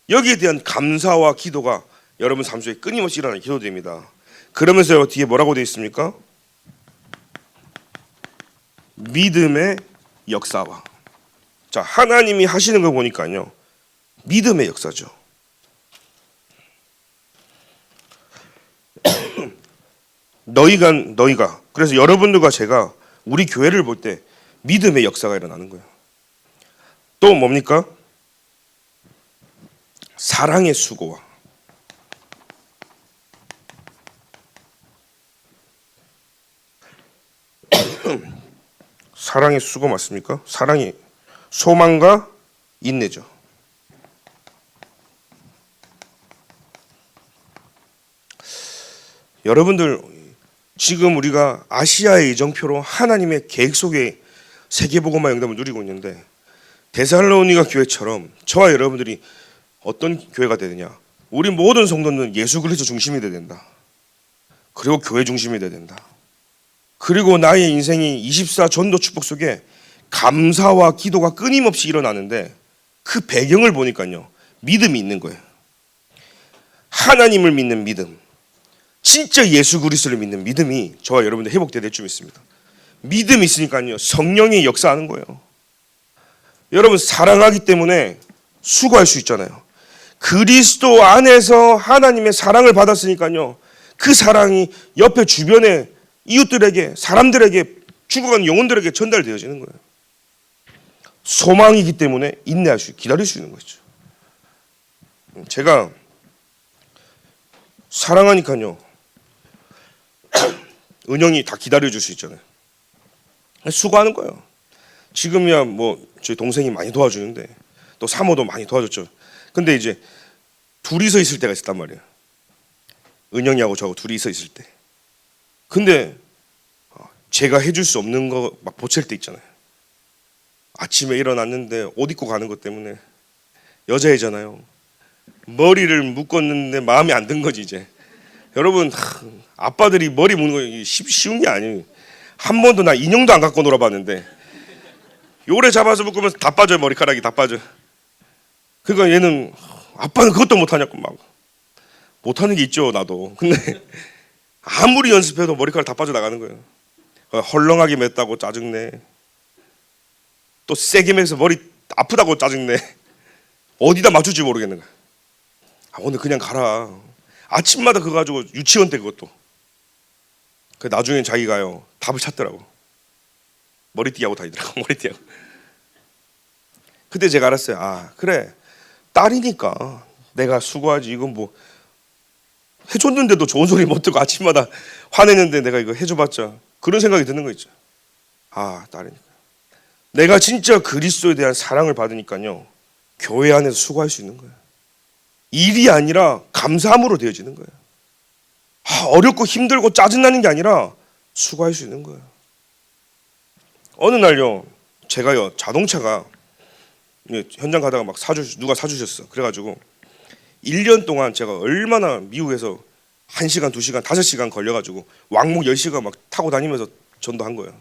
여기에 대한 감사와 기도가 여러분 삶 속에 끊임없이 일어나는 기도됩니다. 그러면서 뒤에 뭐라고 되어 있습니까? 믿음의 역사와. 자, 하나님이 하시는 거 보니까요, 믿음의 역사죠. 너희가 그래서 여러분들과 제가 우리 교회를 볼 때 믿음의 역사가 일어나는 거예요. 또 뭡니까? 사랑의 수고와. 사랑의 수고 맞습니까? 사랑이 소망과 인내죠. 여러분들, 지금 우리가 아시아의 이정표로 하나님의 계획 속에 세계복음화 영감을 누리고 있는데, 데살로니가 교회처럼 저와 여러분들이 어떤 교회가 되느냐? 우리 모든 성도는 예수 그리스도 중심이 되어야 된다. 그리고 교회 중심이 되어야 된다. 그리고 나의 인생이 24 전도 축복 속에 감사와 기도가 끊임없이 일어나는데, 그 배경을 보니까요, 믿음이 있는 거예요. 하나님을 믿는 믿음, 진짜 예수 그리스도를 믿는 믿음이 저와 여러분들 회복되야 될 줄 믿습니다. 믿음이 있으니까요, 성령이 역사하는 거예요. 여러분, 사랑하기 때문에 수고할 수 있잖아요. 그리스도 안에서 하나님의 사랑을 받았으니까요, 그 사랑이 옆에 주변에 이웃들에게, 사람들에게, 죽어가는 영혼들에게 전달되어지는 거예요. 소망이기 때문에 인내할 수, 기다릴 수 있는 거죠. 제가 사랑하니까요, 은영이 다 기다려줄 수 있잖아요. 수고하는 거예요. 지금이야 뭐 저희 동생이 많이 도와주는데, 또 사모도 많이 도와줬죠. 근데 이제 둘이서 있을 때가 있었단 말이에요. 은영이하고 저하고 둘이 서 있을 때. 근데 제가 해줄 수 없는 거 막 보챌 때 있잖아요. 아침에 일어났는데 옷 입고 가는 것 때문에, 여자애잖아요. 머리를 묶었는데 마음에 안 든 거지 이제. 여러분, 아빠들이 머리 묶는 거 쉬운 게 아니에요. 한 번도 나 인형도 안 갖고 놀아봤는데, 요래 잡아서 묶으면 다 빠져요. 머리카락이 다 빠져. 그러니까 얘는, 아빠는 그것도 못하냐고 막. 못하는 게 있죠, 나도. 근데 아무리 연습해도 머리카락 다 빠져나가는 거예요. 헐렁하게 맸다고 짜증내. 또 세게 매서 머리 아프다고 짜증내. 어디다 맞출지 모르겠는 거야. 오늘 그냥 가라. 아침마다 그거 가지고 유치원 때 그것도. 그 나중에 자기가요, 답을 찾더라고. 머리띠하고 다니더라고. 머리띠하고. 그때 제가 알았어요. 아, 그래, 딸이니까 내가 수고하지. 이건 뭐 해줬는데도 좋은 소리 못 듣고 아침마다 화내는데 내가 이거 해줘봤자, 그런 생각이 드는 거 있죠. 아, 딸이니까. 내가 진짜 그리스도에 대한 사랑을 받으니까요, 교회 안에서 수고할 수 있는 거예요. 일이 아니라 감사함으로 되어지는 거예요. 어렵고 힘들고 짜증나는 게 아니라 수고할 수 있는 거예요. 어느 날요, 제가요, 자동차가 현장 가다가 막 누가 사주셨어. 그래가지고 1년 동안 제가 얼마나 미국에서 1시간, 2시간, 5시간 걸려가지고 왕복 10시간 막 타고 다니면서 전도한 거예요.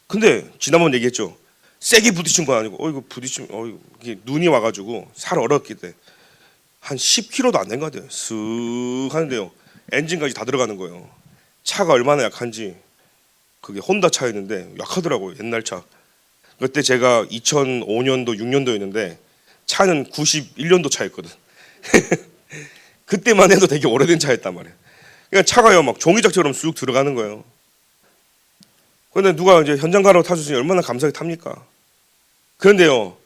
근데 지난번 얘기했죠. 세게 부딪힌 건 아니고, 이거 부딪히면, 이게 눈이 와가지고 살 얼었기 때문에 한 10km도 안 된 것 같아요. 쓱 하는데요, 엔진까지 다 들어가는 거예요. 차가 얼마나 약한지. 그게 혼다 차였는데 약하더라고요, 옛날 차. 그때 제가 2005년도, 6년도였는데 차는 91년도 차였거든. 그때만 해도 되게 오래된 차였단 말이에요. 그러니까 차가요, 막 종이짝처럼 쑥 들어가는 거예요. 그런데 누가 이제 현장 가라고 타주시니 얼마나 감사하게 탑니까? 그런데요,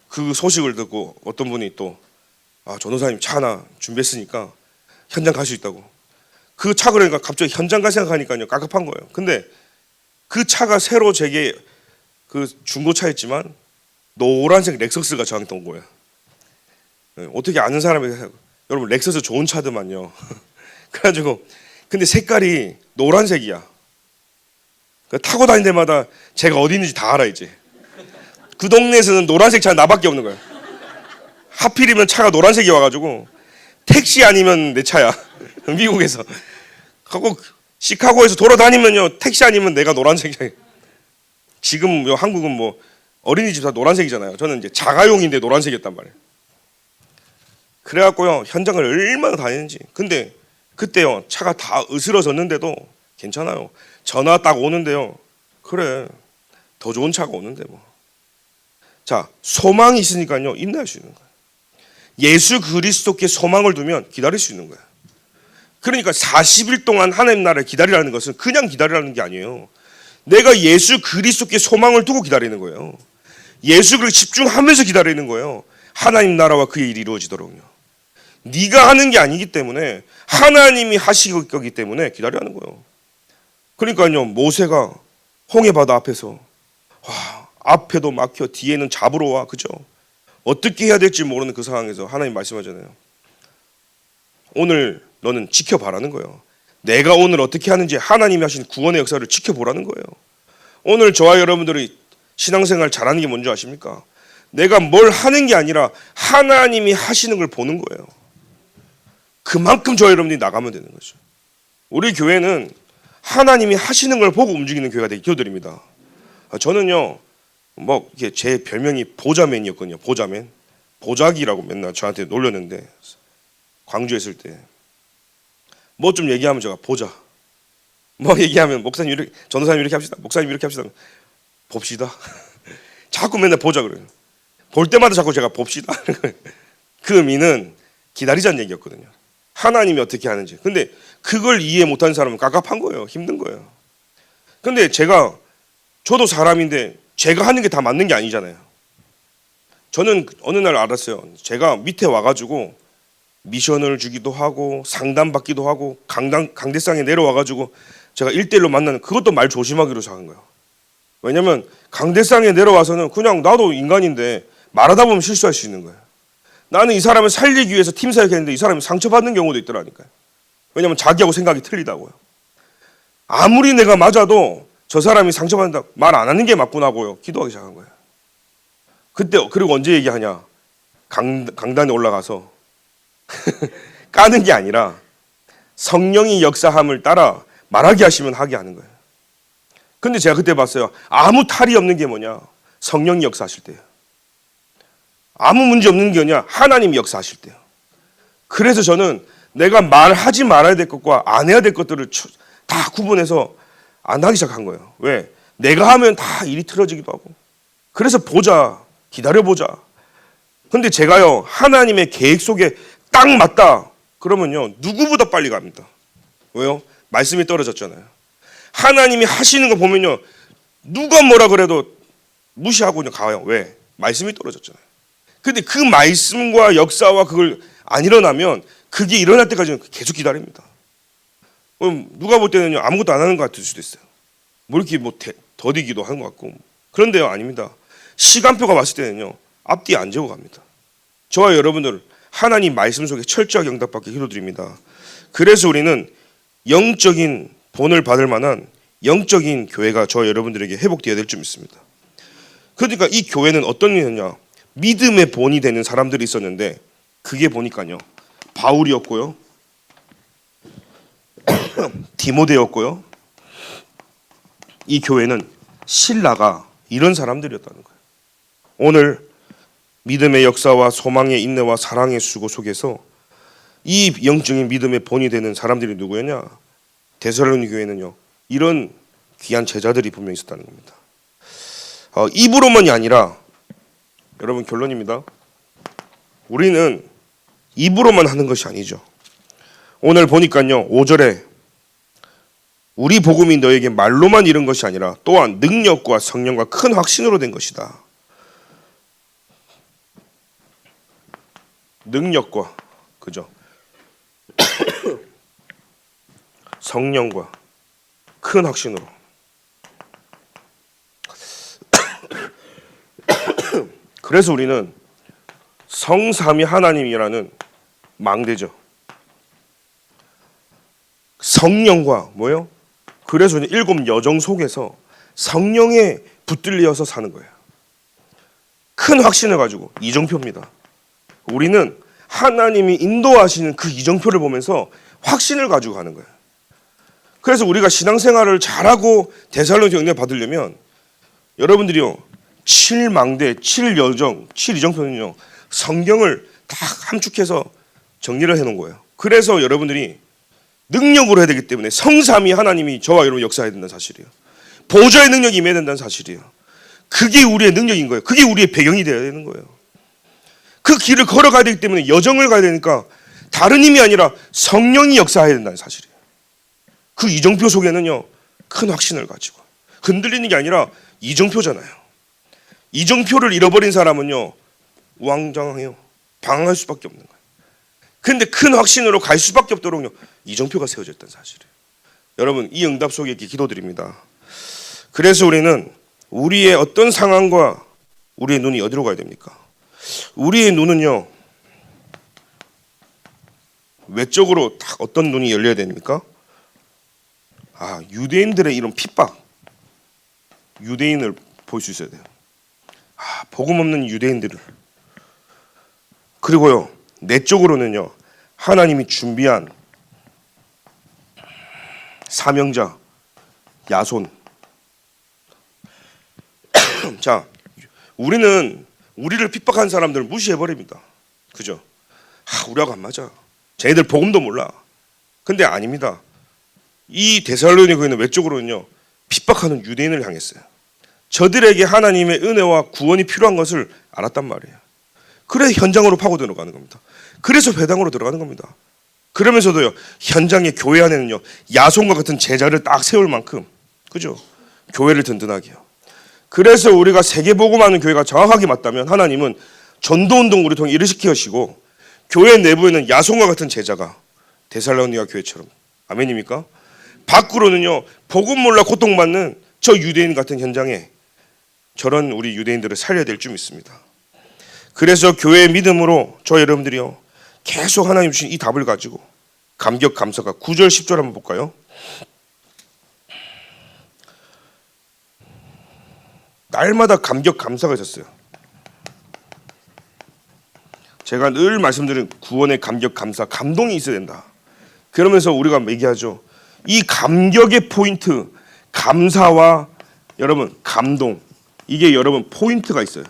그 소식을 듣고 어떤 분이 또, 전도사님 차 하나 준비했으니까 현장 갈 수 있다고. 그 차 그러니까 갑자기 현장 갈 생각하니까요, 깝깝한 거예요. 근데 그 차가 새로 제게 그 중고차였지만 노란색 렉서스가 저한테 온 거예요. 어떻게 아는 사람이, 여러분 렉서스 좋은 차더만요. 그래가지고, 근데 색깔이 노란색이야. 타고 다닐 때마다 제가 어디 있는지 다 알아 이제. 그 동네에서는 노란색 차 나밖에 없는 거야. 하필이면 차가 노란색이 와가지고 택시 아니면 내 차야. 미국에서. 하고 시카고에서 돌아다니면요 택시 아니면 내가 노란색이에요. 지금 한국은 뭐 어린이집 다 노란색이잖아요. 저는 이제 자가용인데 노란색이었단 말이에요. 그래갖고요 현장을 얼마나 다니는지. 근데 그때요 차가 다 으스러졌는데도 괜찮아요. 전화 딱 오는데요. 그래 더 좋은 차가 오는데 뭐. 자 소망이 있으니까요 인내할 수 있는 거예요. 예수 그리스도께 소망을 두면 기다릴 수 있는 거예요. 그러니까 40일 동안 하나님 나라를 기다리라는 것은 그냥 기다리라는 게 아니에요. 내가 예수 그리스도께 소망을 두고 기다리는 거예요. 예수 그리스도에 집중하면서 기다리는 거예요. 하나님 나라와 그의 일이 이루어지도록요. 네가 하는 게 아니기 때문에 하나님이 하실 거기 때문에 기다리라는 거예요. 그러니까요 모세가 홍해 바다 앞에서 앞에도 막혀 뒤에는 잡으러 와. 그죠? 어떻게 해야 될지 모르는 그 상황에서 하나님 말씀하잖아요. 오늘 너는 지켜봐라는 거예요. 내가 오늘 어떻게 하는지 하나님이 하신 구원의 역사를 지켜보라는 거예요. 오늘 저와 여러분들이 신앙생활 잘하는 게 뭔지 아십니까? 내가 뭘 하는 게 아니라 하나님이 하시는 걸 보는 거예요. 그만큼 저와 여러분들이 나가면 되는 거죠. 우리 교회는 하나님이 하시는 걸 보고 움직이는 교회가 되기 기도드립니다. 저는요 뭐 이게 제 별명이 보자맨이었거든요. 보자맨, 보자기라고 맨날 저한테 놀렸는데 광주에 있을 때 뭐 좀 얘기하면 제가 보자. 뭐 얘기하면 목사님 이렇게, 전도사님 이렇게 합시다. 목사님 이렇게 합시다. 봅시다. 자꾸 맨날 보자 그래요. 볼 때마다 자꾸 제가 봅시다. 그 의미는 기다리자는 얘기였거든요. 하나님이 어떻게 하는지. 근데 그걸 이해 못하는 사람은 깝깝한 거예요. 힘든 거예요. 근데 저도 사람인데 제가 하는 게 다 맞는 게 아니잖아요. 저는 어느 날 알았어요. 제가 밑에 와가지고 미션을 주기도 하고 상담받기도 하고 강대상에 내려와가지고 제가 1대1로 만나는 그것도 말 조심하기로 시작한 거예요. 왜냐면 강대상에 내려와서는 그냥 나도 인간인데 말하다 보면 실수할 수 있는 거예요. 나는 이 사람을 살리기 위해서 팀 사역했는데 이 사람이 상처받는 경우도 있더라니까요. 왜냐면 자기하고 생각이 틀리다고요. 아무리 내가 맞아도 저 사람이 상처받는다 말 안 하는 게 맞구나 하고요. 기도하기 시작한 거예요. 그때 그리고 언제 얘기하냐. 강단에 올라가서 까는 게 아니라 성령이 역사함을 따라 말하게 하시면 하게 하는 거예요. 근데 제가 그때 봤어요. 아무 탈이 없는 게 뭐냐. 성령이 역사하실 때예요. 아무 문제 없는 게 뭐냐. 하나님이 역사하실 때예요. 그래서 저는 내가 말하지 말아야 될 것과 안 해야 될 것들을 다 구분해서 안 하기 시작한 거예요. 왜? 내가 하면 다 일이 틀어지기도 하고. 그래서 보자. 기다려보자. 근데 제가요 하나님의 계획 속에 딱 맞다 그러면요 누구보다 빨리 갑니다. 왜요? 말씀이 떨어졌잖아요. 하나님이 하시는 거 보면요 누가 뭐라 그래도 무시하고 그냥 가요. 왜? 말씀이 떨어졌잖아요. 근데 그 말씀과 역사와 그걸 안 일어나면 그게 일어날 때까지는 계속 기다립니다. 그럼 누가 볼 때는요 아무것도 안 하는 것 같을 수도 있어요. 뭐 이렇게 뭐 더디기도 하는 것 같고. 그런데요 아닙니다. 시간표가 왔을 때는요 앞뒤 안 재고 갑니다. 저와 여러분들 하나님 말씀 속에 철저하게 응답받게 기도드립니다. 그래서 우리는 영적인 본을 받을 만한 영적인 교회가 저와 여러분들에게 회복되어야 될 줄 믿습니다. 그러니까 이 교회는 어떤 일이냐. 믿음의 본이 되는 사람들이 있었는데 그게 보니까요 바울이었고요 디모데였고요 이 교회는 신라가 이런 사람들이었다는 거예요. 오늘 믿음의 역사와 소망의 인내와 사랑의 수고 속에서 이 영적인 믿음의 본이 되는 사람들이 누구였냐? 데살로니 교회는요 이런 귀한 제자들이 분명히 있었다는 겁니다. 입으로만이 아니라 여러분 결론입니다. 우리는 입으로만 하는 것이 아니죠. 오늘 보니까요 5절에 우리 복음이 너에게 말로만 이른 것이 아니라 또한 능력과 성령과 큰 확신으로 된 것이다. 능력과 그죠? 성령과 큰 확신으로. 그래서 우리는 성삼위 하나님이라는 망대죠. 성령과 뭐예요? 그래서 7 여정 속에서 성령에 붙들려서 사는 거예요. 큰 확신을 가지고 이정표입니다. 우리는 하나님이 인도하시는 그 이정표를 보면서 확신을 가지고 가는 거예요. 그래서 우리가 신앙생활을 잘하고 데살로니가 은혜 받으려면 여러분들이요 7망대, 7여정, 7이정표는요 성경을 다 함축해서 정리를 해놓은 거예요. 그래서 여러분들이 능력으로 해야 되기 때문에 성삼위 하나님이 저와 여러분 역사해야 된다는 사실이에요. 보좌의 능력이 임해야 된다는 사실이에요. 그게 우리의 능력인 거예요. 그게 우리의 배경이 되어야 되는 거예요. 그 길을 걸어가야 되기 때문에 여정을 가야 되니까 다른 힘이 아니라 성령이 역사해야 된다는 사실이에요. 그 이정표 속에는요 큰 확신을 가지고 흔들리는 게 아니라 이정표잖아요. 이정표를 잃어버린 사람은요 우왕좌왕해요. 방황할 수밖에 없는 거예요. 그런데 큰 확신으로 갈 수밖에 없도록요 이정표가 세워져 있다는 사실이에요. 여러분 이 응답 속에 이렇게 기도드립니다. 그래서 우리는 우리의 어떤 상황과 우리의 눈이 어디로 가야 됩니까? 우리의 눈은요 외적으로 딱 어떤 눈이 열려야 됩니까? 유대인들의 이런 핍박, 유대인을 볼 수 있어야 돼요. 복음 없는 유대인들을. 그리고요 내적으로는요 하나님이 준비한 사명자, 야손. 자, 우리는 우리를 핍박한 사람들을 무시해버립니다. 그죠? 우리하고 안 맞아. 쟤네들 복음도 몰라. 근데 아닙니다. 이 데살로니가 교회는 외적으로는요 핍박하는 유대인을 향했어요. 저들에게 하나님의 은혜와 구원이 필요한 것을 알았단 말이에요. 그래 현장으로 파고 들어가는 겁니다. 그래서 회당으로 들어가는 겁니다. 그러면서도요 현장의 교회 안에는요 야손과 같은 제자를 딱 세울 만큼 그죠? 교회를 든든하게 해요. 그래서 우리가 세계복음하는 교회가 정확하게 맞다면 하나님은 전도운동 우리 통해 일으키게 하시고 교회 내부에는 야손과 같은 제자가 데살로니가 교회처럼 아멘입니까? 밖으로는요 복음 몰라 고통받는 저 유대인 같은 현장에 저런 우리 유대인들을 살려야 될 줄 믿습니다. 그래서 교회의 믿음으로 저 여러분들이요 계속 하나님 주신 이 답을 가지고 감격 감사가 9절 10절 한번 볼까요? 날마다 감격 감사가 있었어요. 제가 늘 말씀드린 구원의 감격 감사 감동이 있어야 된다. 그러면서 우리가 얘기하죠. 이 감격의 포인트 감사와 여러분 감동 이게 여러분 포인트가 있어요.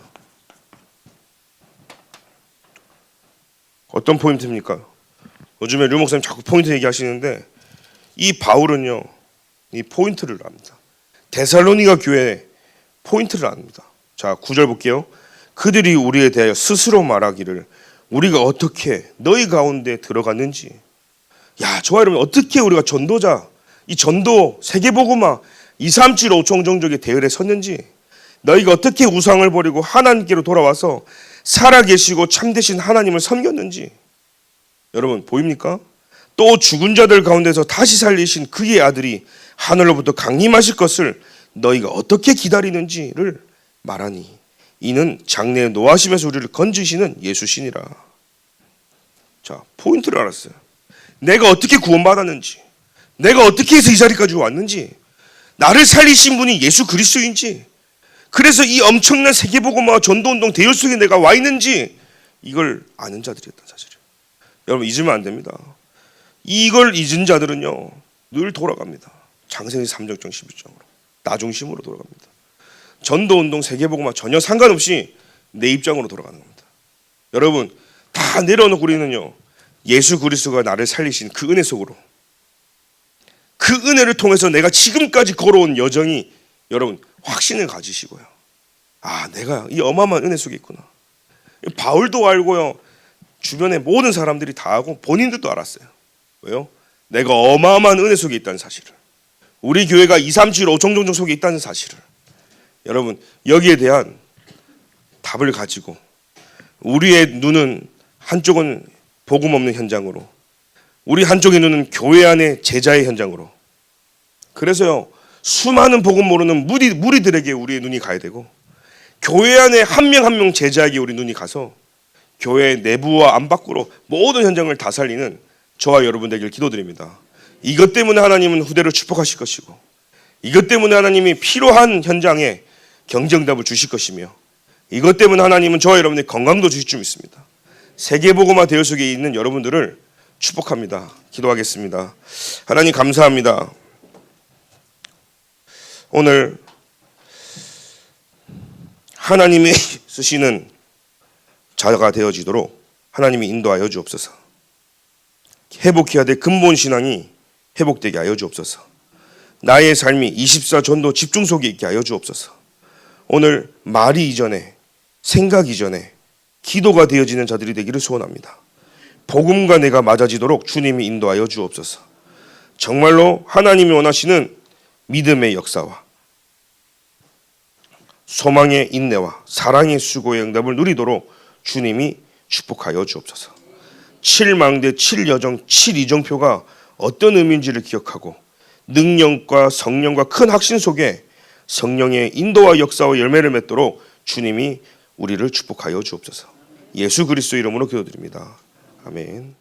어떤 포인트입니까? 요즘에 류 목사님 자꾸 포인트 얘기하시는데 이 바울은요 이 포인트를 압니다. 데살로니가 교회 포인트를 압니다. 자 9절 볼게요. 그들이 우리에 대하여 스스로 말하기를 우리가 어떻게 너희 가운데 들어갔는지. 저와 여러분 어떻게 우리가 전도자 이 전도 세계복음화 237 5총 종족의 대열에 섰는지 너희가 어떻게 우상을 버리고 하나님께로 돌아와서 살아계시고 참되신 하나님을 섬겼는지 여러분 보입니까? 또 죽은 자들 가운데서 다시 살리신 그의 아들이 하늘로부터 강림하실 것을 너희가 어떻게 기다리는지를 말하니 이는 장래에 노하심에서 우리를 건지시는 예수시니라. 자 포인트를 알았어요. 내가 어떻게 구원받았는지 내가 어떻게 해서 이 자리까지 왔는지 나를 살리신 분이 예수 그리스도인지 그래서 이 엄청난 세계복음화 전도운동 대열 속에 내가 와 있는지 이걸 아는 자들이었다 사실이에요. 여러분 잊으면 안 됩니다. 이걸 잊은 자들은요 늘 돌아갑니다. 장세기 3장정 11장으로 나 중심으로 돌아갑니다. 전도운동 세계복음화 전혀 상관없이 내 입장으로 돌아가는 겁니다. 여러분 다 내려놓고 우리는요 예수 그리스도가 나를 살리신 그 은혜 속으로 그 은혜를 통해서 내가 지금까지 걸어온 여정이 여러분 확신을 가지시고요. 내가 이 어마어마한 은혜 속에 있구나. 바울도 알고요. 주변의 모든 사람들이 다 알고 본인들도 알았어요. 왜요? 내가 어마어마한 은혜 속에 있다는 사실을. 우리 교회가 237 5총 종족 속에 있다는 사실을. 여러분 여기에 대한 답을 가지고 우리의 눈은 한쪽은 복음 없는 현장으로 우리 한쪽의 눈은 교회 안의 제자의 현장으로. 그래서요 수많은 복음 모르는 무리들에게 우리의 눈이 가야 되고 교회 안에 한 명 한 명 제자에게 우리 눈이 가서 교회 내부와 안 밖으로 모든 현장을 다 살리는 저와 여러분 되길 기도드립니다. 이것 때문에 하나님은 후대를 축복하실 것이고 이것 때문에 하나님이 필요한 현장에 경쟁답을 주실 것이며 이것 때문에 하나님은 저와 여러분의 건강도 주실 줄 믿습니다. 세계복음화 대열 속에 있는 여러분들을 축복합니다. 기도하겠습니다. 하나님 감사합니다. 오늘 하나님이 쓰시는 자가 되어지도록 하나님이 인도하여 주옵소서. 회복해야 될 근본 신앙이 회복되게 하여 주옵소서. 나의 삶이 24전도 집중 속에 있게 하여 주옵소서. 오늘 말이 이전에 생각 이전에 기도가 되어지는 자들이 되기를 소원합니다. 복음과 내가 맞아지도록 주님이 인도하여 주옵소서. 정말로 하나님이 원하시는 믿음의 역사와 소망의 인내와 사랑의 수고의 응답을 누리도록 주님이 축복하여 주옵소서. 7망대 7여정 7이정표가 어떤 의미인지를 기억하고 능력과 성령과 큰 확신 속에 성령의 인도와 역사와 열매를 맺도록 주님이 우리를 축복하여 주옵소서. 예수 그리스도 이름으로 기도드립니다. 아멘.